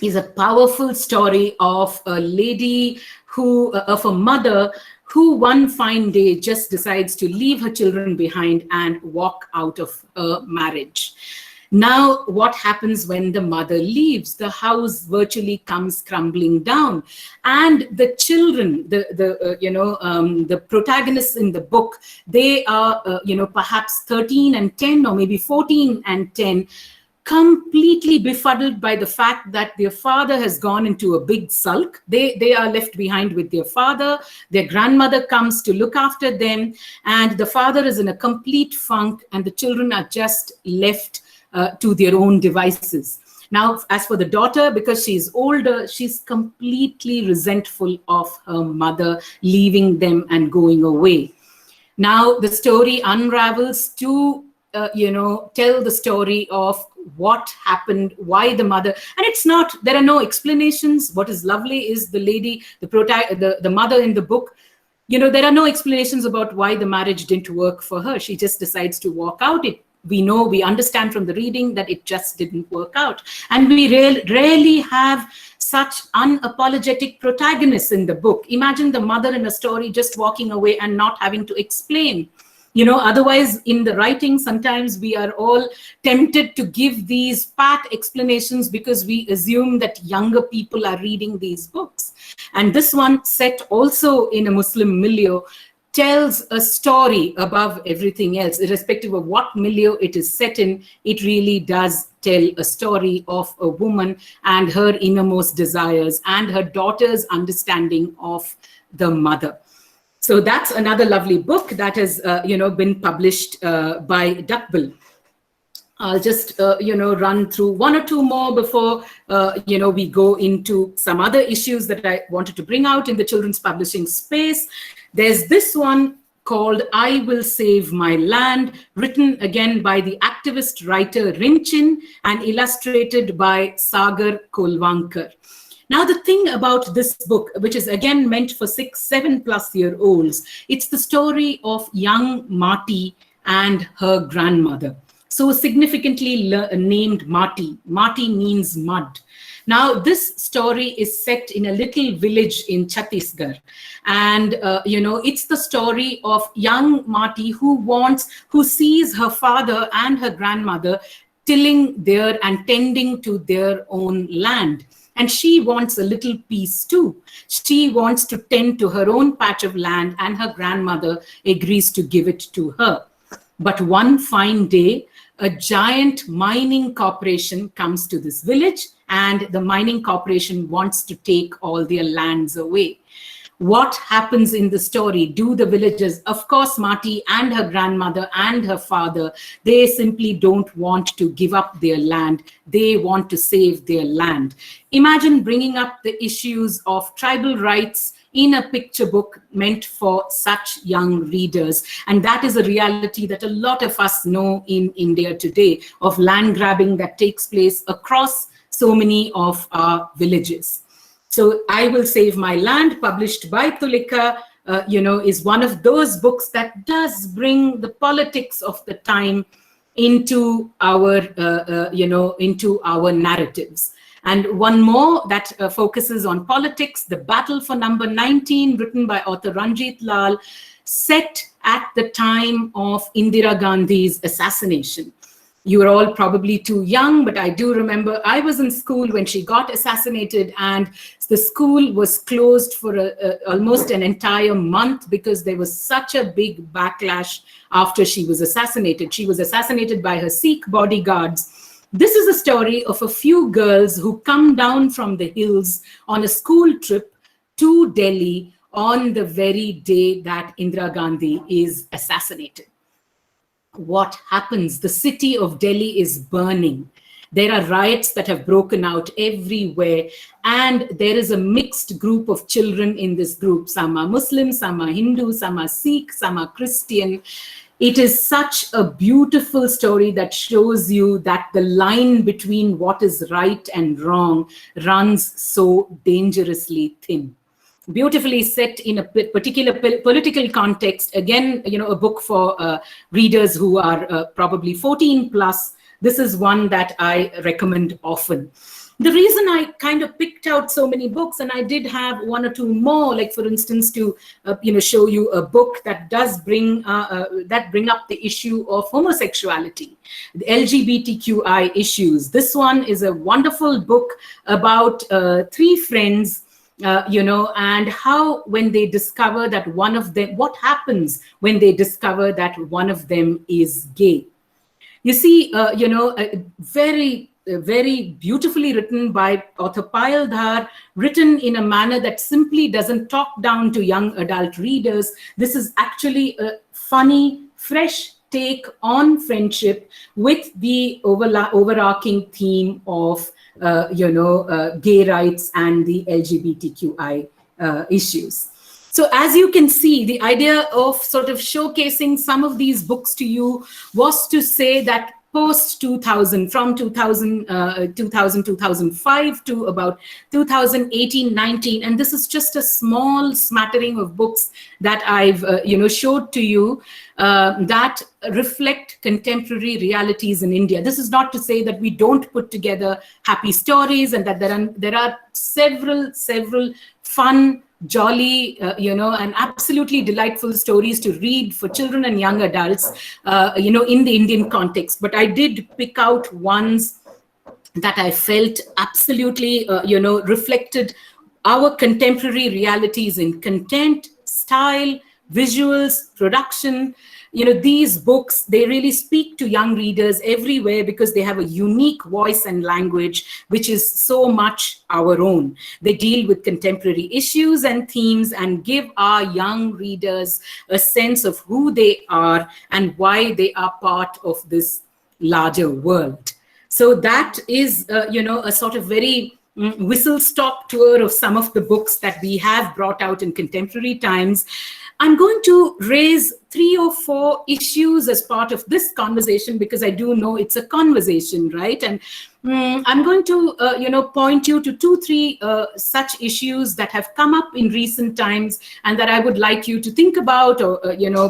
is a powerful story of a lady of a mother who one fine day just decides to leave her children behind and walk out of a marriage. Now, what happens when the mother leaves? The house virtually comes crumbling down, and the children, the protagonists in the book, they are, perhaps 13 and 10, or maybe 14 and 10, completely befuddled by the fact that their father has gone into a big sulk. They are left behind with their father. Their grandmother comes to look after them, and the father is in a complete funk, and the children are just left to their own devices. Now, as for the daughter, because she's older, she's completely resentful of her mother leaving them and going away. Now, the story unravels to tell the story of what happened, why the mother, and it's not, there are no explanations. What is lovely is the lady, the mother in the book, there are no explanations about why the marriage didn't work for her. She just decides to walk out. We understand from the reading that it just didn't work out. And we rarely have such unapologetic protagonists in the book. Imagine the mother in a story just walking away and not having to explain. Otherwise in the writing, sometimes we are all tempted to give these pat explanations because we assume that younger people are reading these books. And this one, set also in a Muslim milieu, tells a story above everything else. Irrespective of what milieu it is set in, it really does tell a story of a woman and her innermost desires and her daughter's understanding of the mother. So that's another lovely book that has been published by Duckbill. I'll just run through one or two more before we go into some other issues that I wanted to bring out in the children's publishing space. There's this one called I Will Save My Land, written again by the activist writer Rinchin and illustrated by Sagar Kolvankar. Now, the thing about this book, which is again meant for 6, 7+-year-olds, it's the story of young Marty and her grandmother. So significantly named Marty. Marty means mud. Now, this story is set in a little village in Chhattisgarh. And, it's the story of young Marty who sees her father and her grandmother tilling there and tending to their own land. And she wants a little piece too. She wants to tend to her own patch of land, and her grandmother agrees to give it to her. But one fine day, a giant mining corporation comes to this village, and the mining corporation wants to take all their lands away. What happens in the story? Do the villagers, of course, Marty and her grandmother and her father, they simply don't want to give up their land. They want to save their land. Imagine bringing up the issues of tribal rights in a picture book meant for such young readers. And that is a reality that a lot of us know in India today, of land grabbing that takes place across so many of our villages. So I Will Save My Land, published by Tulika, is one of those books that does bring the politics of the time into our, into our narratives. And one more that focuses on politics, The Battle for Number 19, written by author Ranjit Lal, set at the time of Indira Gandhi's assassination. You are all probably too young, but I do remember I was in school when she got assassinated, and the school was closed for almost an entire month because there was such a big backlash after she was assassinated. She was assassinated by her Sikh bodyguards. This is a story of a few girls who come down from the hills on a school trip to Delhi on the very day that Indira Gandhi is assassinated. What happens? The city of Delhi is burning. There are riots that have broken out everywhere, and there is a mixed group of children in this group. Some are Muslim, some are Hindu, some are Sikh, some are Christian. It is such a beautiful story that shows you that the line between what is right and wrong runs so dangerously thin. Beautifully set in a particular political context. Again, a book for readers who are probably 14 plus. This is one that I recommend often. The reason I kind of picked out so many books, and I did have one or two more, like for instance, to show you a book that does bring up the issue of homosexuality, the LGBTQI issues. This one is a wonderful book about 3 friends. And how, when they discover that one of them, what happens when they discover that one of them is gay. You see, very beautifully written by author Payal Dhar, written in a manner that simply doesn't talk down to young adult readers. This is actually a funny, fresh take on friendship with the overarching theme of gay rights and the LGBTQI issues. So as you can see, the idea of sort of showcasing some of these books to you was to say that post 2000, from 2005 to about 2018-19, and this is just a small smattering of books that I've showed to you, that reflect contemporary realities in India. This is not to say that we don't put together happy stories, and that there are several fun, jolly, and absolutely delightful stories to read for children and young adults, in the Indian context. But I did pick out ones that I felt absolutely, reflected our contemporary realities in content, style, visuals, production. These books, they really speak to young readers everywhere because they have a unique voice and language, which is so much our own. They deal with contemporary issues and themes and give our young readers a sense of who they are and why they are part of this larger world. So that is, a sort of very whistle-stop tour of some of the books that we have brought out in contemporary times. I'm going to raise 3 or 4 issues as part of this conversation because I do know it's a conversation, right? And I'm going to, point you to 2-3 such issues that have come up in recent times and that I would like you to think about, or,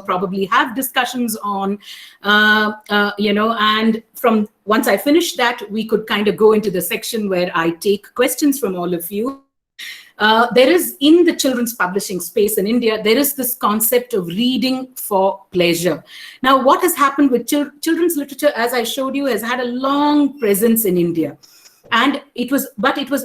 probably have discussions on, and from once I finish that, we could kind of go into the section where I take questions from all of you. There is, in the children's publishing space in India, there is this concept of reading for pleasure. Now, what has happened with children's literature, as I showed you, has had a long presence in India. And it was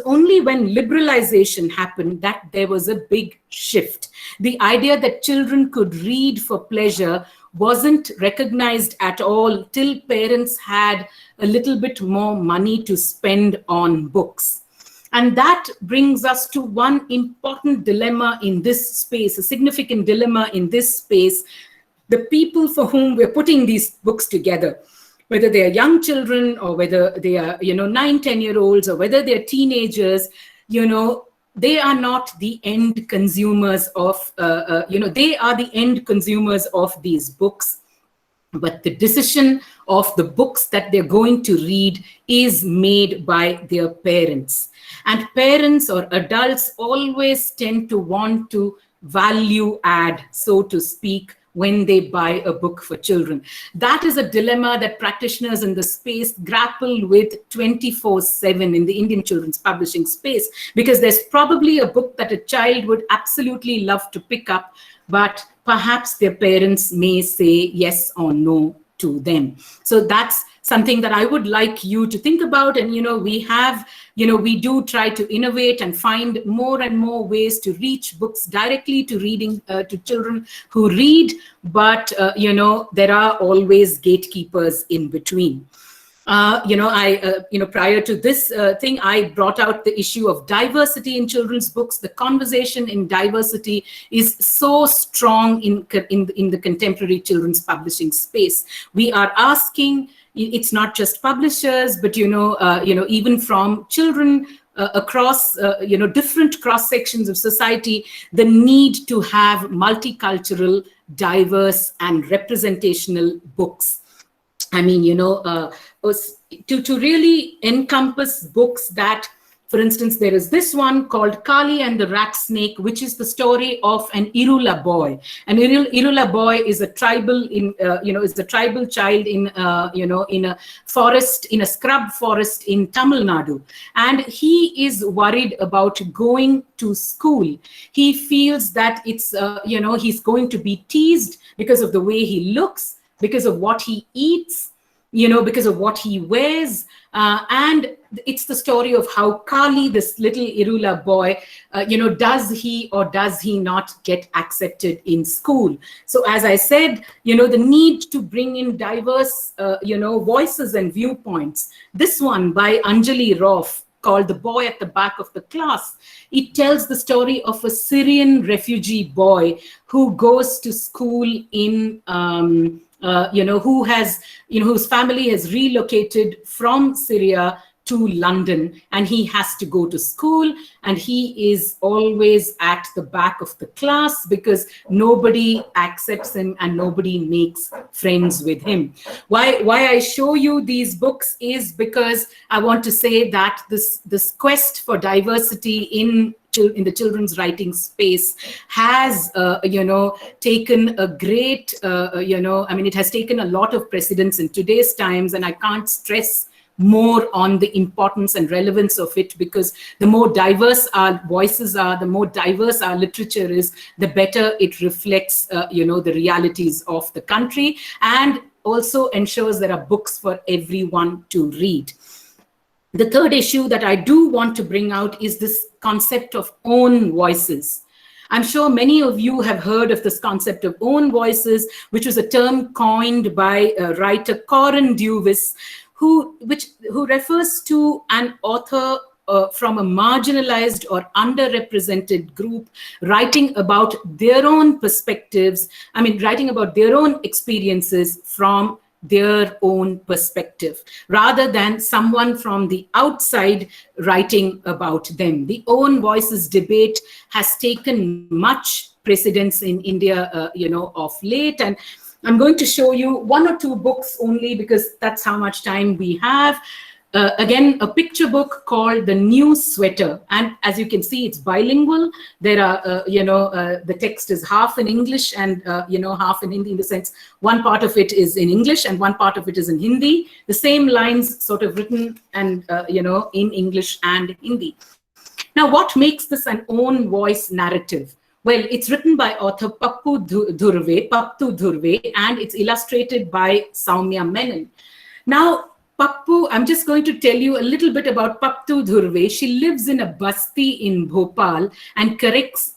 only when liberalization happened that there was a big shift. The idea that children could read for pleasure wasn't recognized at all till parents had a little bit more money to spend on books. And that brings us to one important dilemma in this space, a significant dilemma in this space. The people for whom we're putting these books together, whether they are young children or whether they are, 9-10-year-olds or whether they're teenagers, they are not the end consumers of, they are the end consumers of these books. But the decision of the books that they're going to read is made by their parents. And parents or adults always tend to want to value add, so to speak, when they buy a book for children. That is a dilemma that practitioners in the space grapple with 24/7 in the Indian children's publishing space, because there's probably a book that a child would absolutely love to pick up, but perhaps their parents may say yes or no to them. So that's something that I would like you to think about. And, we do try to innovate and find more and more ways to reach books directly to reading, to children who read, but, there are always gatekeepers in between. Prior to this thing, I brought out the issue of diversity in children's books. The conversation in diversity is so strong in the contemporary children's publishing space. We are asking, it's not just publishers, but, even from children across, different cross sections of society, the need to have multicultural, diverse, and representational books. I mean, to really encompass books that, for instance, there is this one called Kali and the Rat Snake, which is the story of an Irula boy. An Irula boy is a tribal is a tribal child in a forest, in a scrub forest in Tamil Nadu. And he is worried about going to school. He feels that it's, he's going to be teased because of the way he looks, because of what he eats, because of what he wears. And it's the story of how Kali, this little Irula boy, does he or does he not get accepted in school? So as I said, the need to bring in diverse, voices and viewpoints. This one by Anjali Rauf, called The Boy at the Back of the Class. It tells the story of a Syrian refugee boy who goes to school in, whose family has relocated from Syria to London, and he has to go to school, and he is always at the back of the class because nobody accepts him and nobody makes friends with him. Why I show you these books is because I want to say that this quest for diversity in the children's writing space has, taken a great, it has taken a lot of precedence in today's times, and I can't stress more on the importance and relevance of it, because the more diverse our voices are, the more diverse our literature is, the better it reflects, the realities of the country, and also ensures there are books for everyone to read. The third issue that I do want to bring out is this concept of own voices. I'm sure many of you have heard of this concept of own voices, which was a term coined by writer Corin Dewis, who refers to an author from a marginalized or underrepresented group writing about their own perspectives, writing about their own experiences from their own perspective, rather than someone from the outside writing about them. The own voices debate has taken much precedence in India, of late. And I'm going to show you one or two books only because that's how much time we have. Again, a picture book called The New Sweater. And as you can see, it's bilingual. There are, the text is half in English and, half in Hindi, in the sense one part of it is in English and one part of it is in Hindi. The same lines sort of written and, in English and Hindi. Now, what makes this an own voice narrative? Well, it's written by author Pappu Dhurve, and it's illustrated by Soumya Menon. Now, Pappu, I'm just going to tell you a little bit about Pappu Dhurve. She lives in a basti in Bhopal and collects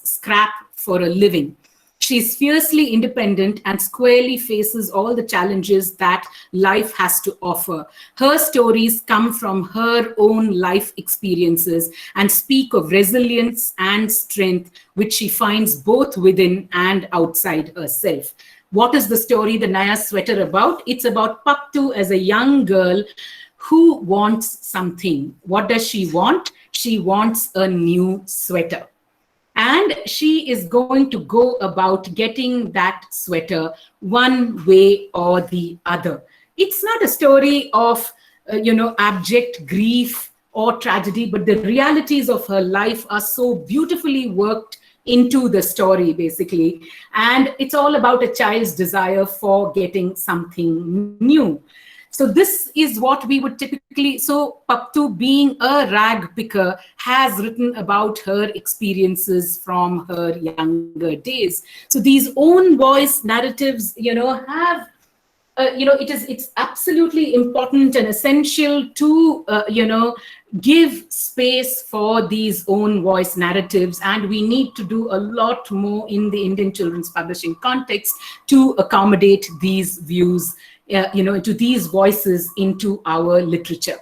scrap for a living. She's fiercely independent and squarely faces all the challenges that life has to offer. Her stories come from her own life experiences and speak of resilience and strength, which she finds both within and outside herself. What is the story, The Naya Sweater, about? It's about Pappu as a young girl who wants something. What does she want? She wants a new sweater. And she is going to go about getting that sweater one way or the other. It's not a story of, abject grief or tragedy, but the realities of her life are so beautifully worked into the story, basically. And it's all about a child's desire for getting something new. So this is what we would typically, so Pappu, being a rag picker, has written about her experiences from her younger days. So these own voice narratives, have, it's absolutely important and essential to, give space for these own voice narratives. And we need to do a lot more in the Indian children's publishing context to accommodate these views, to these voices into our literature.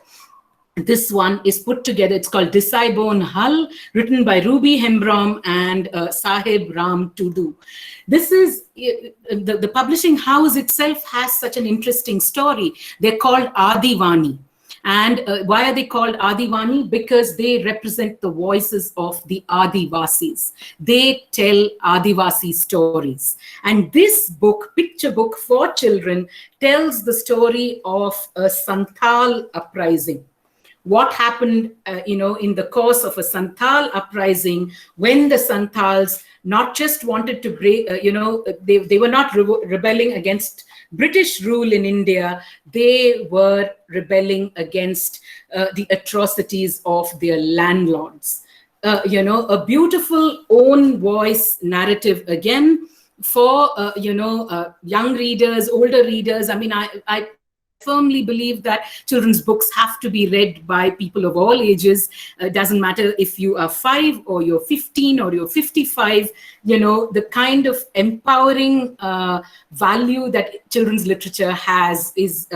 This one is put together. It's called Desai Bon Hal, written by Ruby Hembrom and Sahib Ram Tudu. This is, the publishing house itself has such an interesting story. They're called Adivani. And why are they called Adivani? Because they represent the voices of the Adivasis. They tell Adivasi stories. And this book, picture book for children, tells the story of a Santhal uprising. What happened, in the course of a Santhal uprising, when the Santhals not just wanted to break, they were not rebelling against British rule in India, they were rebelling against the atrocities of their landlords. A beautiful own voice narrative again for, young readers, older readers. I firmly believe that children's books have to be read by people of all ages. It doesn't matter if you are 5 or you're 15 or you're 55, the kind of empowering value that children's literature has is,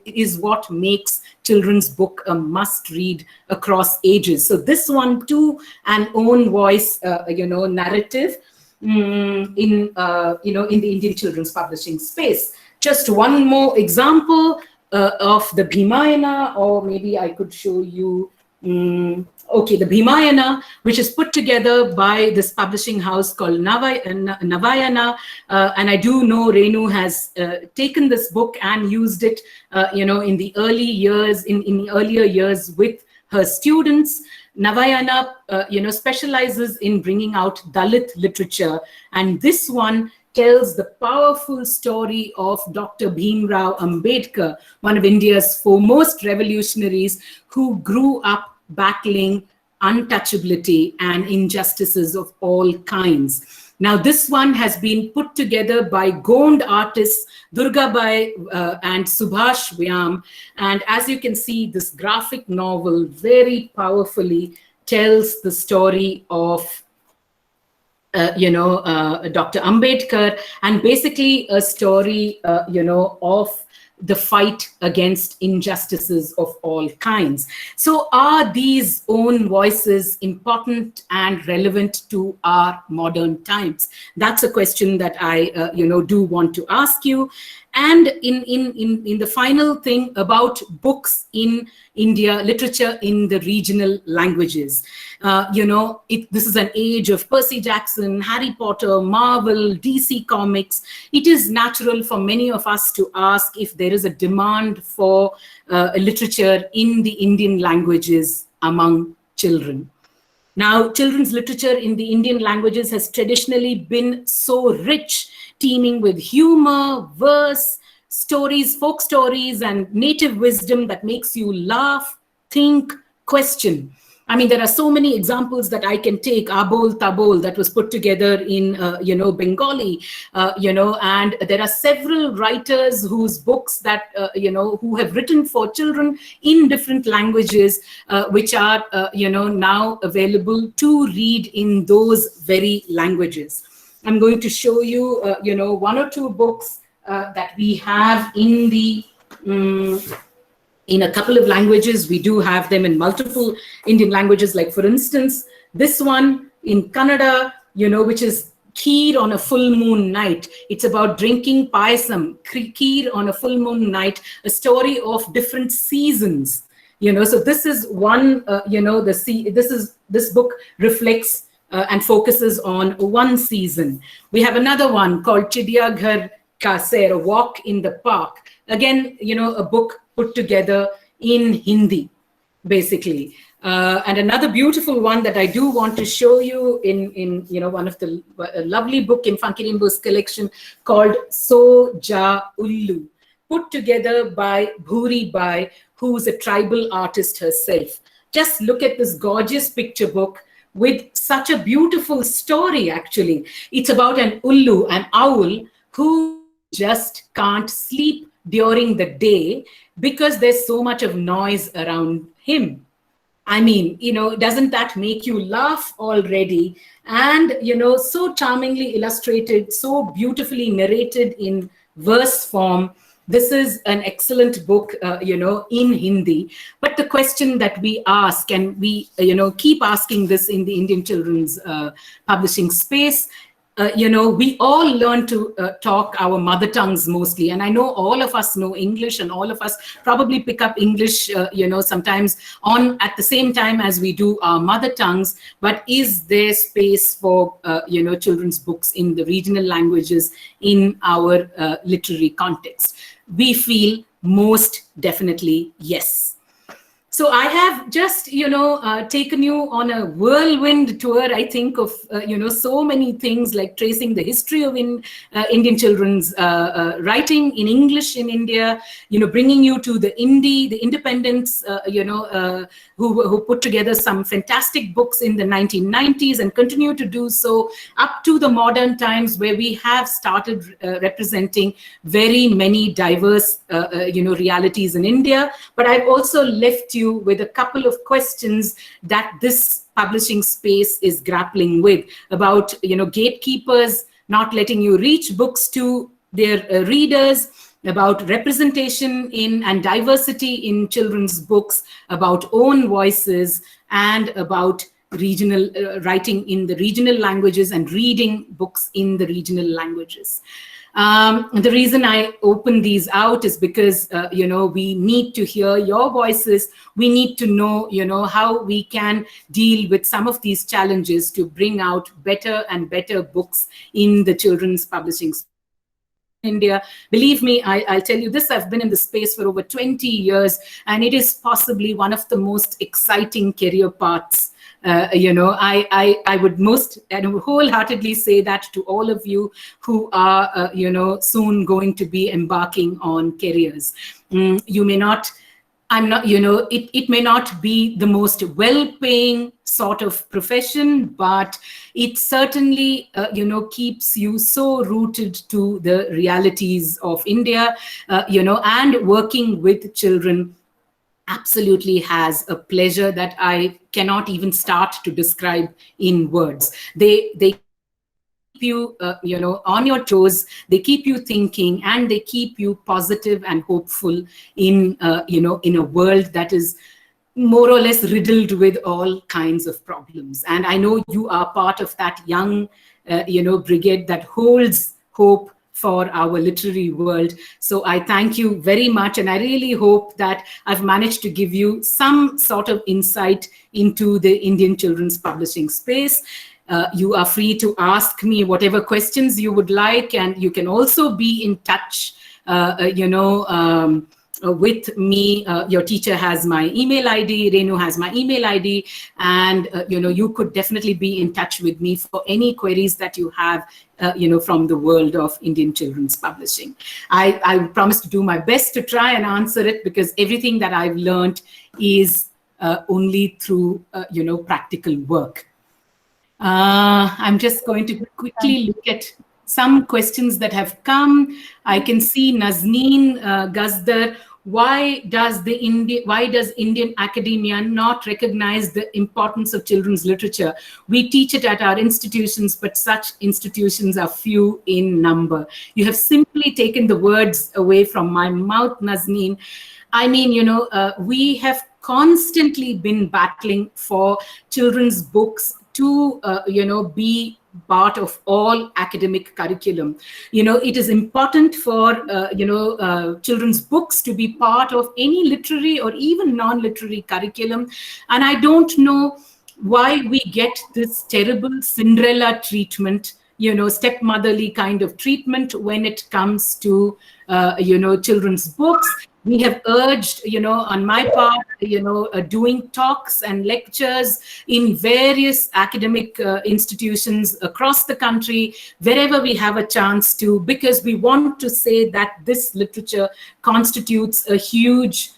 is what makes children's book a must read across ages. So this one too, an own voice, narrative in the Indian children's publishing space. Just one more example, of the Bhimayana, or maybe I could show you. Okay, the Bhimayana, which is put together by this publishing house called Navayana, and I do know Renu has taken this book and used it, in the early years, in the earlier years with her students. Navayana, specializes in bringing out Dalit literature, and this one tells the powerful story of Dr. Bhimrao Ambedkar, one of India's foremost revolutionaries who grew up battling untouchability and injustices of all kinds. Now, this one has been put together by Gond artists Durgabai and Subhash Vyam. And as you can see, this graphic novel very powerfully tells the story of Dr. Ambedkar, and basically a story, of the fight against injustices of all kinds. So are these own voices important and relevant to our modern times? That's a question that I, do want to ask you. And in the final thing about books in India, literature in the regional languages. This is an age of Percy Jackson, Harry Potter, Marvel, DC Comics. It is natural for many of us to ask if there is a demand for literature in the Indian languages among children. Now, children's literature in the Indian languages has traditionally been so rich, teeming with humor, verse, stories, folk stories, and native wisdom that makes you laugh, think, question. I mean, there are so many examples that I can take. Abol Tabol, that was put together in, Bengali, and there are several writers whose books that, who have written for children in different languages, which are, now available to read in those very languages. I'm going to show you, one or two books that we have in the in a couple of languages. We do have them in multiple Indian languages. Like, for instance, this one in Kannada, which is Kheer on a full moon night. It's about drinking payasam, kheer on a full moon night, a story of different seasons. So this is one, this book reflects and focuses on one season. We have another one called Chidiya Ghar Ka Sair, a walk in the park. Again, a book put together in Hindi, basically. And another beautiful one that I do want to show you in one of the lovely book in Funky Rainbow's collection called So Ja Ullu, put together by Bhuri Bai, who's a tribal artist herself. Just look at this gorgeous picture book with such a beautiful story, actually. It's about an ullu, an owl, who just can't sleep during the day because there's so much of noise around him. I mean, doesn't that make you laugh already? And, so charmingly illustrated, so beautifully narrated in verse form. This is an excellent book, in Hindi. But the question that we ask, and we, keep asking this in the Indian children's publishing space, we all learn to talk our mother tongues mostly. And I know all of us know English, and all of us probably pick up English, sometimes at the same time as we do our mother tongues. But is there space for, children's books in the regional languages in our literary context? We feel most definitely yes. So I have just, taken you on a whirlwind tour, I think, of, so many things, like tracing the history of Indian children's writing in English in India, bringing you to the independents, who put together some fantastic books in the 1990s and continue to do so up to the modern times, where we have started representing very many diverse, realities in India. But I've also left you with a couple of questions that this publishing space is grappling with, about, gatekeepers not letting you reach books to their readers, about representation in and diversity in children's books, about own voices, and about regional writing in the regional languages and reading books in the regional languages. The reason I open these out is because, we need to hear your voices. We need to know, how we can deal with some of these challenges to bring out better and better books in the children's publishing space. India. Believe me, I'll tell you this, I've been in the space for over 20 years, and it is possibly one of the most exciting career paths. I would most and wholeheartedly say that to all of you who are, soon going to be embarking on careers. You may not, I'm not, it may not be the most well-paying sort of profession, but it certainly, keeps you so rooted to the realities of India, and working with children absolutely has a pleasure that I cannot even start to describe in words. They you on your toes, they keep you thinking, and they keep you positive and hopeful in in a world that is more or less riddled with all kinds of problems. And I know you are part of that young brigade that holds hope for our literary world. So I thank you very much, and I really hope that I've managed to give you some sort of insight into the Indian children's publishing space. You are free to ask me whatever questions you would like, and you can also be in touch, with me. Your teacher has my email ID, Renu has my email ID, and you could definitely be in touch with me for any queries that you have, from the world of Indian children's publishing. I promise to do my best to try and answer it, because everything that I've learned is only through practical work. I'm just going to quickly look at some questions that have come. I can see Nazneen Gazdar. Why does Indian academia not recognize the importance of children's literature? We teach it at our institutions, but such institutions are few in number. You have simply taken the words away from my mouth, Nazneen. I mean, we have constantly been battling for children's books to, be part of all academic curriculum. It is important for, children's books to be part of any literary or even non-literary curriculum. And I don't know why we get this terrible Cinderella treatment, stepmotherly kind of treatment when it comes to, children's books. We have urged, on my part, doing talks and lectures in various academic institutions across the country, wherever we have a chance to, because we want to say that this literature constitutes a huge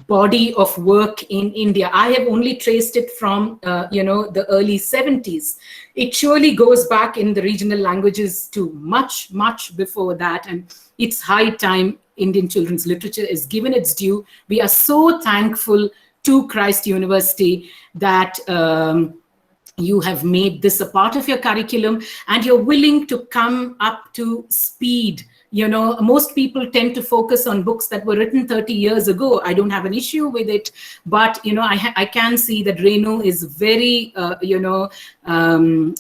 body of work in India. I have only traced it from, the early 70s. It surely goes back in the regional languages to much, much before that. And it's high time Indian children's literature is given its due. We are so thankful to Christ University that you have made this a part of your curriculum, and you're willing to come up to speed. Most people tend to focus on books that were written 30 years ago. I don't have an issue with it, but I can see that Renu is very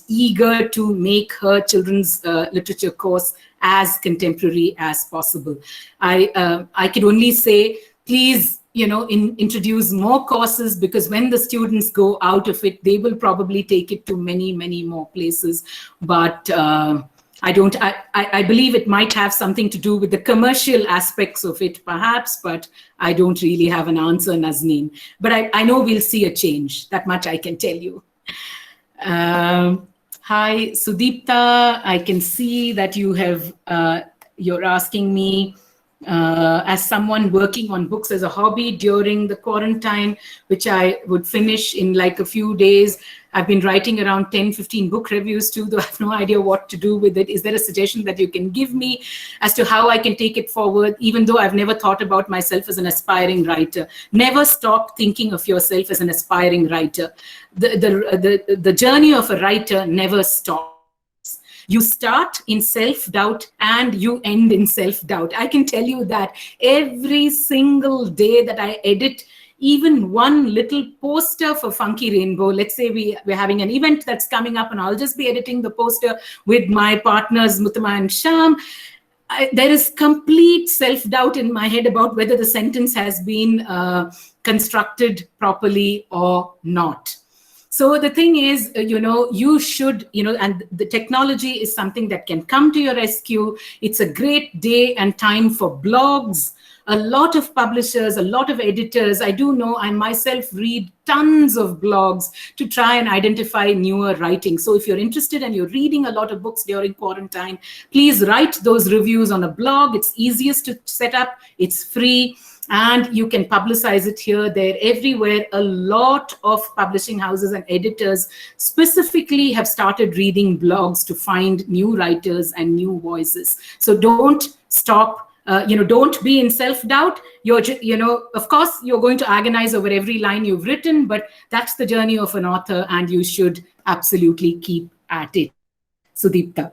eager to make her children's literature course as contemporary as possible. I could only say, please, introduce more courses, because when the students go out of it, they will probably take it to many, many more places. But I believe it might have something to do with the commercial aspects of it, perhaps, but I don't really have an answer, Nazneen. But I know we'll see a change. That much I can tell you. Hi, Sudipta. I can see that you're asking me, as someone working on books as a hobby during the quarantine, which I would finish in like a few days. I've been writing around 10, 15 book reviews too, though I have no idea what to do with it. Is there a suggestion that you can give me as to how I can take it forward, even though I've never thought about myself as an aspiring writer? Never stop thinking of yourself as an aspiring writer. The journey of a writer never stops. You start in self-doubt and you end in self-doubt. I can tell you that every single day that I edit even one little poster for Funky Rainbow, let's say we're having an event that's coming up and I'll just be editing the poster with my partners Muttama and Sham. there is complete self-doubt in my head about whether the sentence has been constructed properly or not. So the thing is, you should, and the technology is something that can come to your rescue. It's a great day and time for blogs. A lot of publishers, a lot of editors. I do know, I myself read tons of blogs to try and identify newer writing. So if you're interested and you're reading a lot of books during quarantine, please write those reviews on a blog. It's easiest to set up. It's free. And you can publicize it here, there, everywhere. A lot of publishing houses and editors specifically have started reading blogs to find new writers and new voices. So don't stop. Don't be in self-doubt. Of course, you're going to agonize over every line you've written, but that's the journey of an author, and you should absolutely keep at it. Sudipta.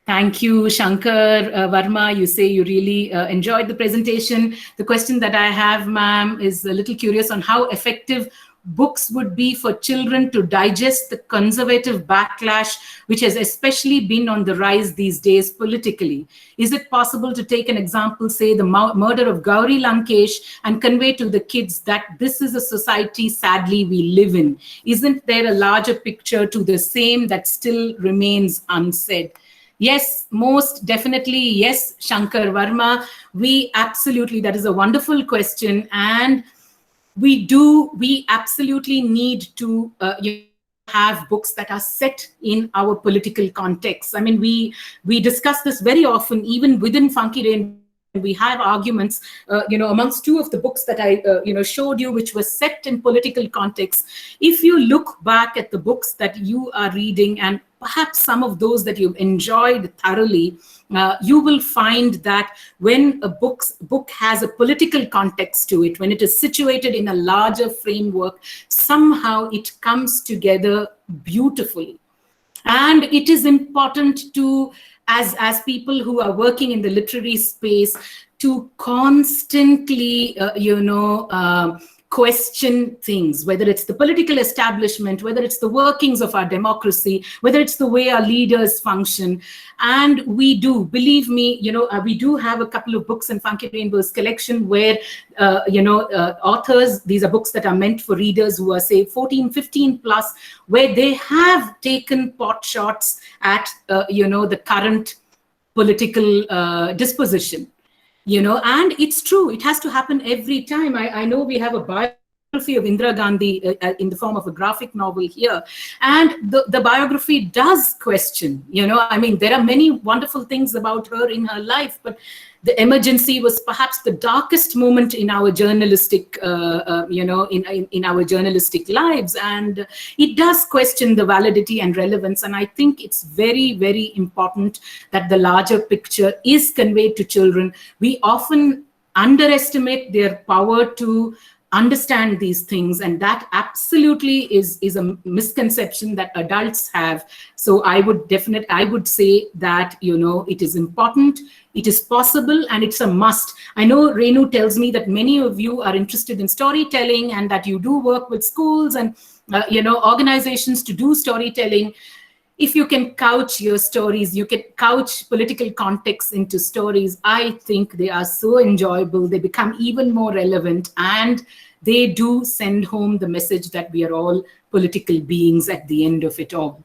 Thank you, Shankar Varma. You say you really enjoyed the presentation. The question that I have, ma'am, is a little curious on how effective books would be for children to digest the conservative backlash, which has especially been on the rise these days politically. Is it possible to take an example, say the murder of Gauri Lankesh, and convey to the kids that this is a society, sadly, we live in? Isn't there a larger picture to the same that still remains unsaid? Yes, most definitely. Yes, Shankar Varma. That is a wonderful question. And we absolutely need to have books that are set in our political context. I mean, we discuss this very often, even within Funky Rain. We have arguments, amongst two of the books that I, showed you, which were set in political context. If you look back at the books that you are reading, and perhaps some of those that you've enjoyed thoroughly, you will find that when a book has a political context to it, when it is situated in a larger framework, somehow it comes together beautifully. And it is important to, as people who are working in the literary space, to constantly, question things, whether it's the political establishment, whether it's the workings of our democracy, whether it's the way our leaders function. And we do, believe me, we do have a couple of books in Funky Rainbow's collection where, authors, these are books that are meant for readers who are, say, 14, 15 plus, where they have taken pot shots at, the current political disposition. And it's true, it has to happen every time. I know we have a biography of Indira Gandhi in the form of a graphic novel here, and the biography does question, there are many wonderful things about her in her life, but the emergency was perhaps the darkest moment in our journalistic, in our journalistic lives. And it does question the validity and relevance. And I think it's very, very important that the larger picture is conveyed to children. We often underestimate their power to understand these things, and that absolutely is a misconception that adults have. So I would say that it is important, it is possible, and it's a must. I know Renu tells me that many of you are interested in storytelling and that you do work with schools and organizations to do storytelling. If you can couch your stories, you can couch political context into stories, I think they are so enjoyable. They become even more relevant, and they do send home the message that we are all political beings at the end of it all.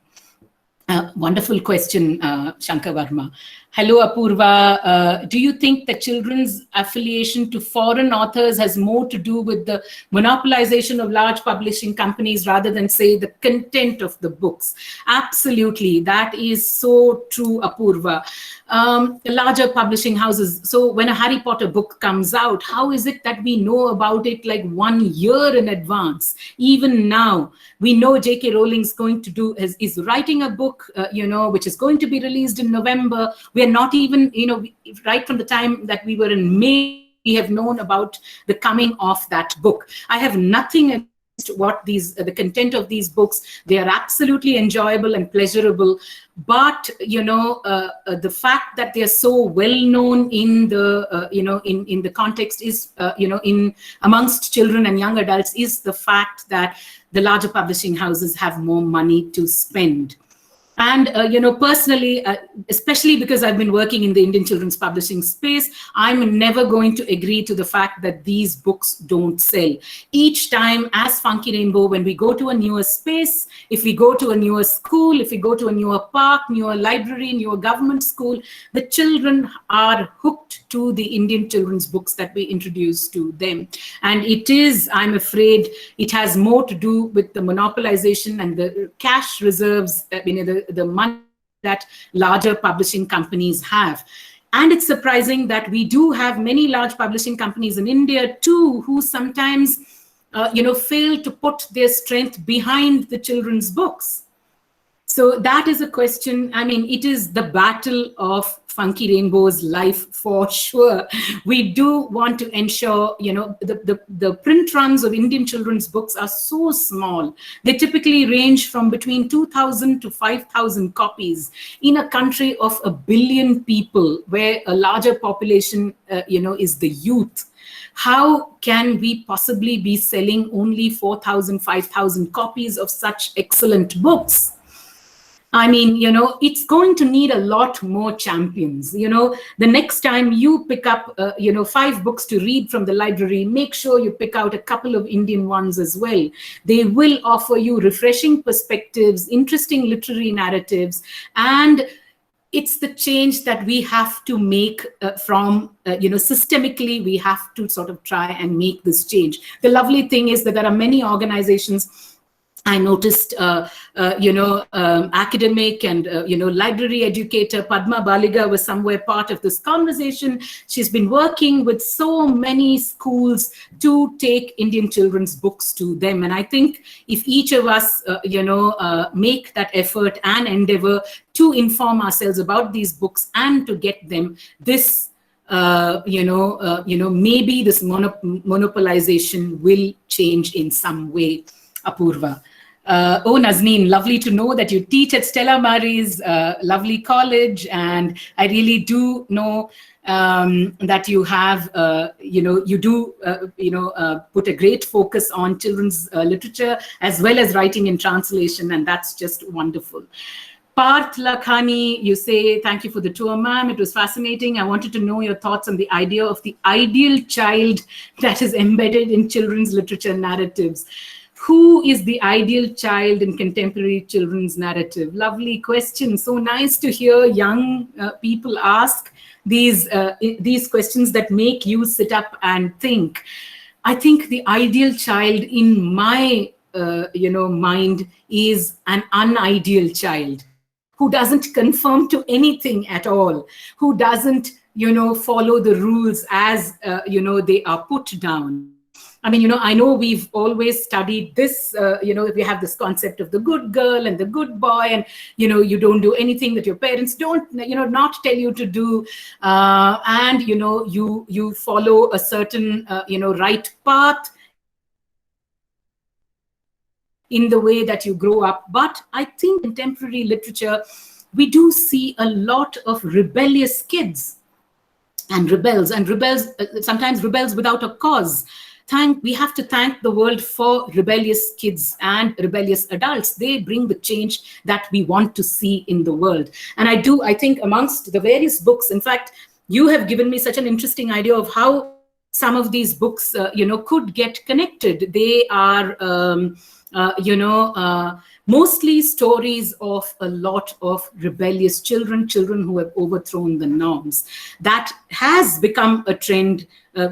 Wonderful question, Shankar Varma. Hello, Apurva. Do you think that children's affiliation to foreign authors has more to do with the monopolization of large publishing companies rather than, say, the content of the books? Absolutely. That is so true, Apurva. Larger publishing houses. So when a Harry Potter book comes out, how is it that we know about it like 1 year in advance? Even now, we know J.K. Rowling's going to is writing a book, which is going to be released in November. We are not even, right from the time that we were in May, we have known about the coming of that book. I have nothing against what the content of these books. They are absolutely enjoyable and pleasurable. But, the fact that they are so well known in the, in the context is, in amongst children and young adults, is the fact that the larger publishing houses have more money to spend. And, personally, especially because I've been working in the Indian children's publishing space, I'm never going to agree to the fact that these books don't sell. Each time as Funky Rainbow, when we go to a newer space, if we go to a newer school, if we go to a newer park, newer library, newer government school, the children are hooked to the Indian children's books that we introduce to them. And it is, I'm afraid, it has more to do with the monopolization and the cash reserves, the money that larger publishing companies have. And it's surprising that we do have many large publishing companies in India too, who sometimes, fail to put their strength behind the children's books. So that is a question. I mean, it is the battle of Funky Rainbow's life for sure. We do want to ensure, the print runs of Indian children's books are so small. They typically range from between 2,000 to 5,000 copies in a country of 1 billion people, where a larger population, is the youth. How can we possibly be selling only 4,000, 5,000 copies of such excellent books? I mean, it's going to need a lot more champions. The next time you pick up, 5 books to read from the library, make sure you pick out a couple of Indian ones as well. They will offer you refreshing perspectives, interesting literary narratives, and it's the change that we have to make from, systemically, we have to sort of try and make this change. The lovely thing is that there are many organizations. I noticed, academic and, library educator Padma Baliga was somewhere part of this conversation. She's been working with so many schools to take Indian children's books to them. And I think if each of us, make that effort and endeavor to inform ourselves about these books and to get them, this maybe this monopolization will change in some way. Apurva. Nazneen, lovely to know that you teach at Stella Maris lovely college, and I really do know that you have, put a great focus on children's literature as well as writing in translation, and that's just wonderful. Parth Lakhani, you say, thank you for the tour, ma'am. It was fascinating. I wanted to know your thoughts on the idea of the ideal child that is embedded in children's literature narratives. Who is the ideal child in contemporary children's narrative? Lovely question. So nice to hear young people ask these questions that make you sit up and think. I think the ideal child in my mind is an unideal child who doesn't conform to anything at all, who doesn't follow the rules as they are put down. I mean, I know we've always studied this, we have this concept of the good girl and the good boy, and, you don't do anything that your parents don't, not tell you to do. And, you follow a certain, right path in the way that you grow up. But I think in contemporary literature, we do see a lot of rebellious kids and rebels, sometimes rebels without a cause. We have to thank the world for rebellious kids and rebellious adults. They bring the change that we want to see in the world. And I think amongst the various books, in fact, you have given me such an interesting idea of how some of these books, could get connected. They are, mostly stories of a lot of rebellious children who have overthrown the norms. That has become a trend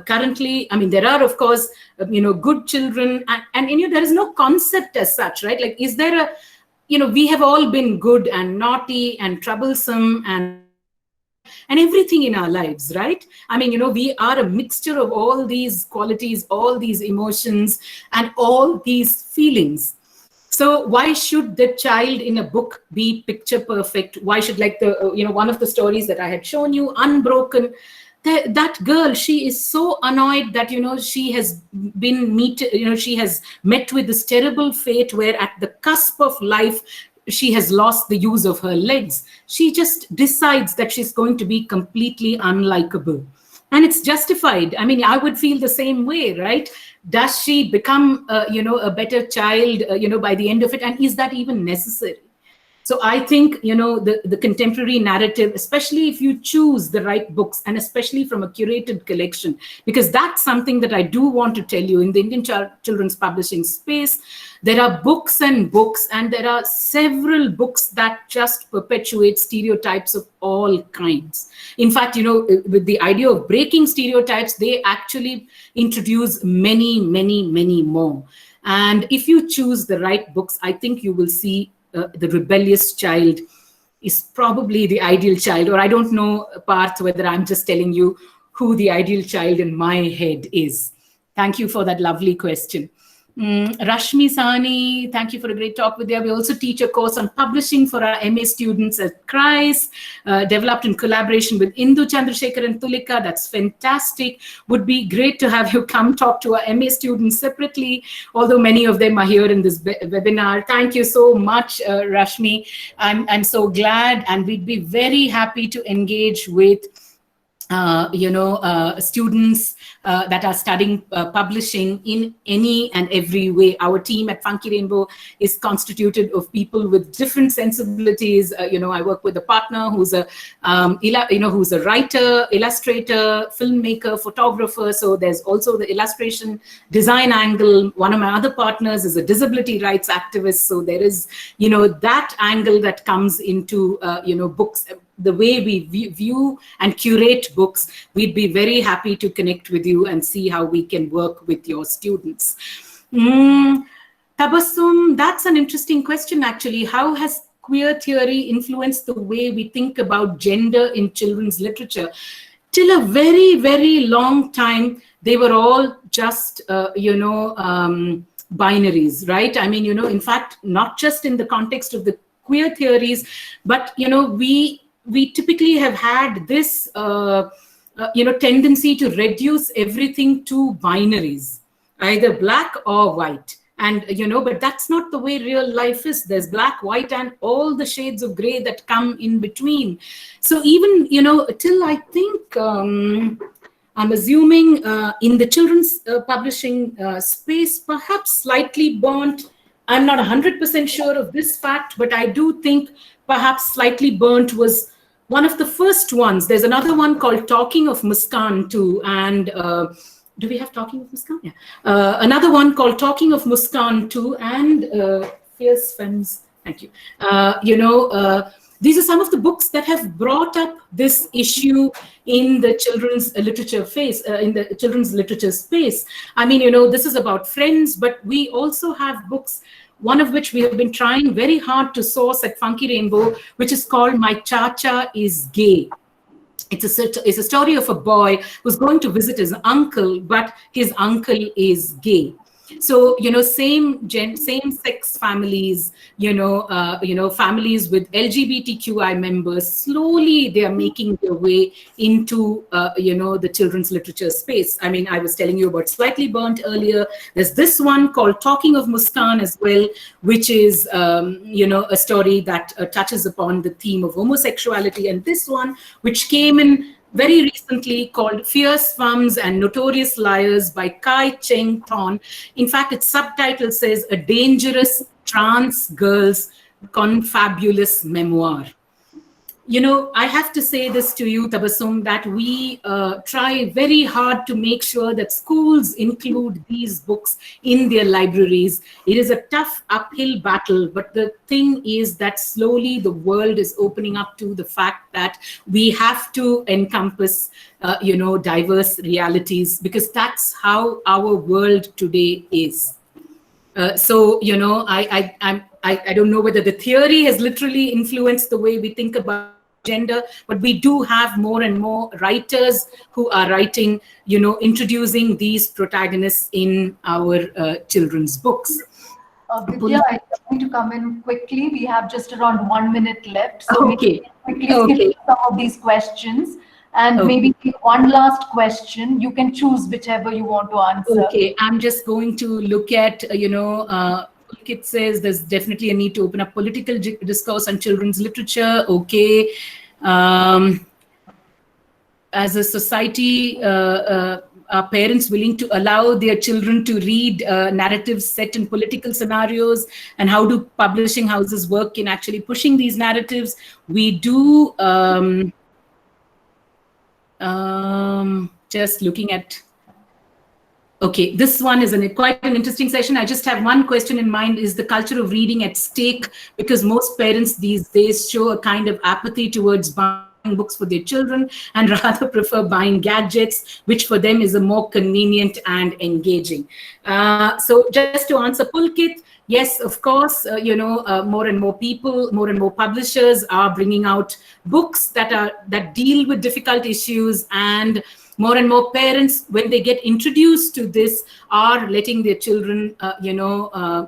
currently. I mean, there are, of course, good children, and there is no concept as such, right? Like, is there a, we have all been good and naughty and troublesome and everything in our lives, right? I mean, we are a mixture of all these qualities, all these emotions, and all these feelings. So why should the child in a book be picture perfect? Why should, like one of the stories that I had shown you, Unbroken, that girl, she is so annoyed that, she has she has met with this terrible fate where at the cusp of life, she has lost the use of her legs. She just decides that she's going to be completely unlikable. And it's justified. I mean, I would feel the same way, right? Does she become, a better child, by the end of it? And is that even necessary? So I think, the contemporary narrative, especially if you choose the right books, and especially from a curated collection, because that's something that I do want to tell you. In the Indian children's publishing space, there are books and books, and there are several books that just perpetuate stereotypes of all kinds. In fact, with the idea of breaking stereotypes, they actually introduce many, many, many more. And if you choose the right books, I think you will see the rebellious child is probably the ideal child. Or I don't know, Parth, whether I'm just telling you who the ideal child in my head is. Thank you for that lovely question. Rashmi Sani, thank you for a great talk, Vidya. We also teach a course on publishing for our MA students at CRIS, developed in collaboration with Indu Chandrasekhar and Tulika. That's fantastic. Would be great to have you come talk to our MA students separately, although many of them are here in this webinar. Thank you so much, Rashmi. I'm so glad, and we'd be very happy to engage with students that are studying publishing in any and every way. Our team at Funky Rainbow is constituted of people with different sensibilities. I work with a partner who's who's a writer, illustrator, filmmaker, photographer. So there's also the illustration design angle. One of my other partners is a disability rights activist. So there is, that angle that comes into, books. The way we view and curate books, we'd be very happy to connect with you and see how we can work with your students. Tabassum, that's an interesting question, actually. How has queer theory influenced the way we think about gender in children's literature? Till a very, very long time, they were all just, binaries, right? I mean, in fact, not just in the context of the queer theories, but, we typically have had this, tendency to reduce everything to binaries, either black or white. And, but that's not the way real life is. There's black, white, and all the shades of gray that come in between. So even, till I think, I'm assuming in the children's publishing space, perhaps Slightly Burnt. I'm not 100% sure of this fact, but I do think perhaps Slightly Burnt was one of the first ones. There's another one called Talking of Muskan too. And do we have Talking of Muskan? Yeah. Another one called Talking of Muskan too, and Fierce Femmes. Thank you. These are some of the books that have brought up this issue in the children's literature space. I mean, this is about friends, but we also have books, one of which we have been trying very hard to source at Funky Rainbow, which is called My Cha-Cha is Gay. It's a story of a boy who's going to visit his uncle, but his uncle is gay. So, same-sex families, families with LGBTQI members, slowly they are making their way into, the children's literature space. I mean, I was telling you about Slightly Burnt earlier. There's this one called Talking of Muskan as well, which is, a story that touches upon the theme of homosexuality. And this one, which came in very recently, called Fierce Femmes and Notorious Liars by Kai Cheng Thon. In fact, its subtitle says A Dangerous Trans Girl's Confabulous Memoir. I have to say this to you, Tabassum, that we try very hard to make sure that schools include these books in their libraries. It is a tough uphill battle, but the thing is that slowly the world is opening up to the fact that we have to encompass, diverse realities, because that's how our world today is. I don't know whether the theory has literally influenced the way we think about gender, but we do have more and more writers who are writing, introducing these protagonists in our children's books. Vidya, I'm going to come in quickly. We have just around 1 minute left. So okay. Quickly skip some of these questions. And maybe one last question. You can choose whichever you want to answer. Okay, I'm just going to look at, it says there's definitely a need to open up political discourse on children's literature. Okay. As a society, are parents willing to allow their children to read narratives set in political scenarios, and how do publishing houses work in actually pushing these narratives? We do just looking at. Okay, this one is quite an interesting session. I just have one question in mind. Is the culture of reading at stake? Because most parents these days show a kind of apathy towards buying books for their children and rather prefer buying gadgets, which for them is a more convenient and engaging. So just to answer Pulkit, yes, of course, more and more people, more and more publishers are bringing out books that deal with difficult issues, and more parents, when they get introduced to this, are letting their children,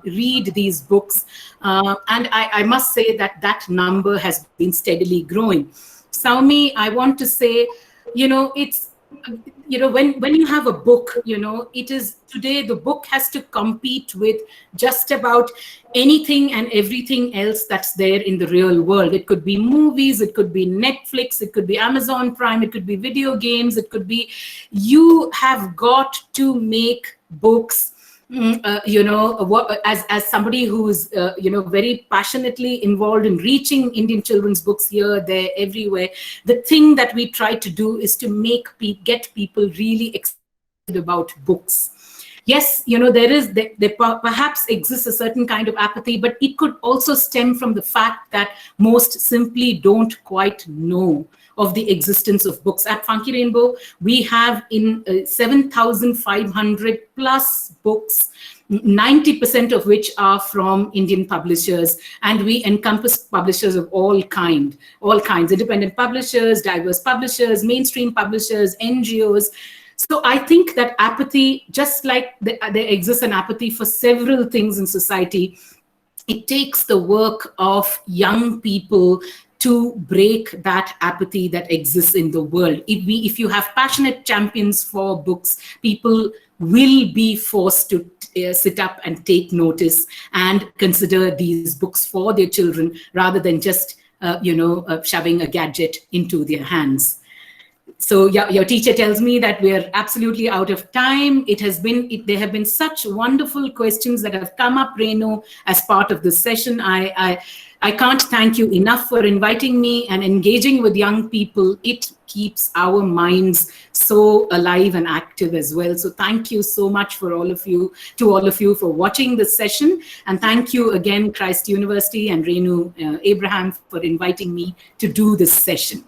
read these books. And I must say that number has been steadily growing. Saumi, I want to say, it's, when you have a book, it is today the book has to compete with just about anything and everything else that's there in the real world. It could be movies, it could be Netflix, it could be Amazon Prime, it could be video games, it could be, you have got to make books. As somebody who's very passionately involved in reaching Indian children's books here, there, everywhere, the thing that we try to do is to get people really excited about books. Yes, there perhaps exists a certain kind of apathy, but it could also stem from the fact that most simply don't quite know of the existence of books. At Funky Rainbow, we have in 7,500 plus books, 90% of which are from Indian publishers, and we encompass publishers of all kinds, independent publishers, diverse publishers, mainstream publishers, NGOs. So I think that apathy, just like there exists an apathy for several things in society, it takes the work of young people to break that apathy that exists in the world. If you have passionate champions for books, people will be forced to sit up and take notice and consider these books for their children, rather than just shoving a gadget into their hands. So your teacher tells me that we're absolutely out of time. There have been such wonderful questions that have come up, Renu, as part of this session. I can't thank you enough for inviting me and engaging with young people. It keeps our minds so alive and active as well. So thank you so much to all of you for watching this session. And thank you again, Christ University and Renu Abraham, for inviting me to do this session.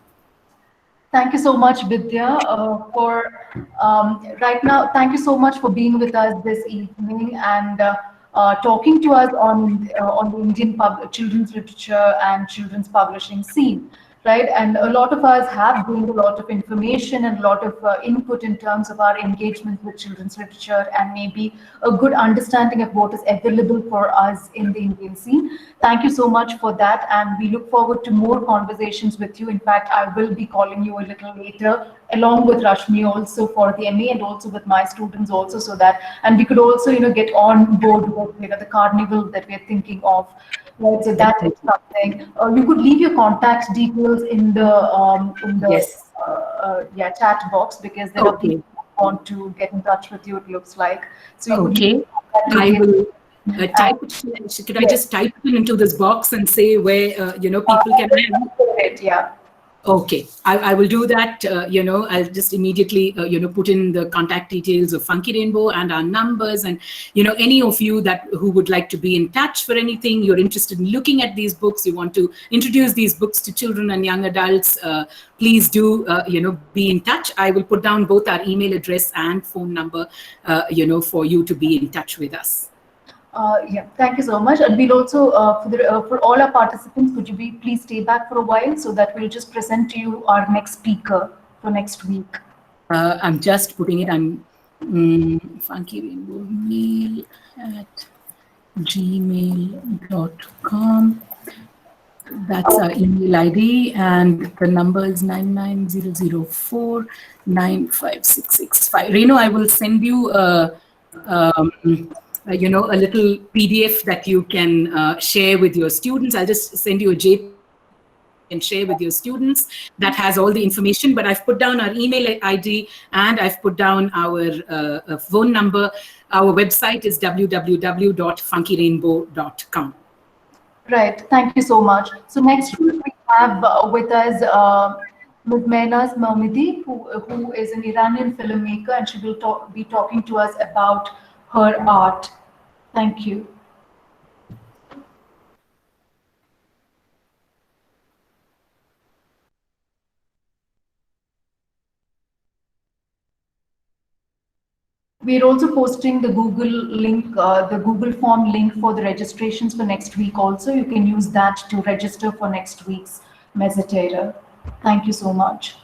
Thank you so much, Vidya, for right now. Thank you so much for being with us this evening and talking to us on the Indian children's literature and children's publishing scene. Right, and a lot of us have gained a lot of information and a lot of input in terms of our engagement with children's literature, and maybe a good understanding of what is available for us in the Indian scene. Thank you so much for that, and we look forward to more conversations with you. In fact, I will be calling you a little later, along with Rashmi also for the MA, and also with my students also, so that, and we could also get on board with the carnival that we are thinking of. Right, so that is something. You could leave your contact details in the Yes. Chat box, because there are people who want to get in touch with you, it looks like. So you I will type it. Could I just type it into this box and say where people can it? Yeah. Okay, I will do that. I'll just immediately, put in the contact details of Funky Rainbow and our numbers, and any of you who would like to be in touch for anything, you're interested in looking at these books, you want to introduce these books to children and young adults, please do, be in touch. I will put down both our email address and phone number, for you to be in touch with us. Thank you so much. And we'll also, for all our participants, could you please stay back for a while, so that we'll just present to you our next speaker for next week. I'm just putting it on Funky Rainbow mail at gmail.com. That's our email ID, and the number is 99004 95665. Renu, I will send you a little PDF that you can share with your students. I'll just send you a JPEG can share with your students. That has all the information, but I've put down our email ID and I've put down our phone number. Our website is www.funkyrainbow.com. Right. Thank you so much. So next week we have with us Ms. Mehnaz Mahmidi, who is an Iranian filmmaker, and she will be talking to us about her art. Thank you. We're also posting the Google link, the Google form link for the registrations for next week also. You can use that to register for next week's Mezzatera. Thank you so much.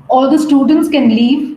All the students can leave.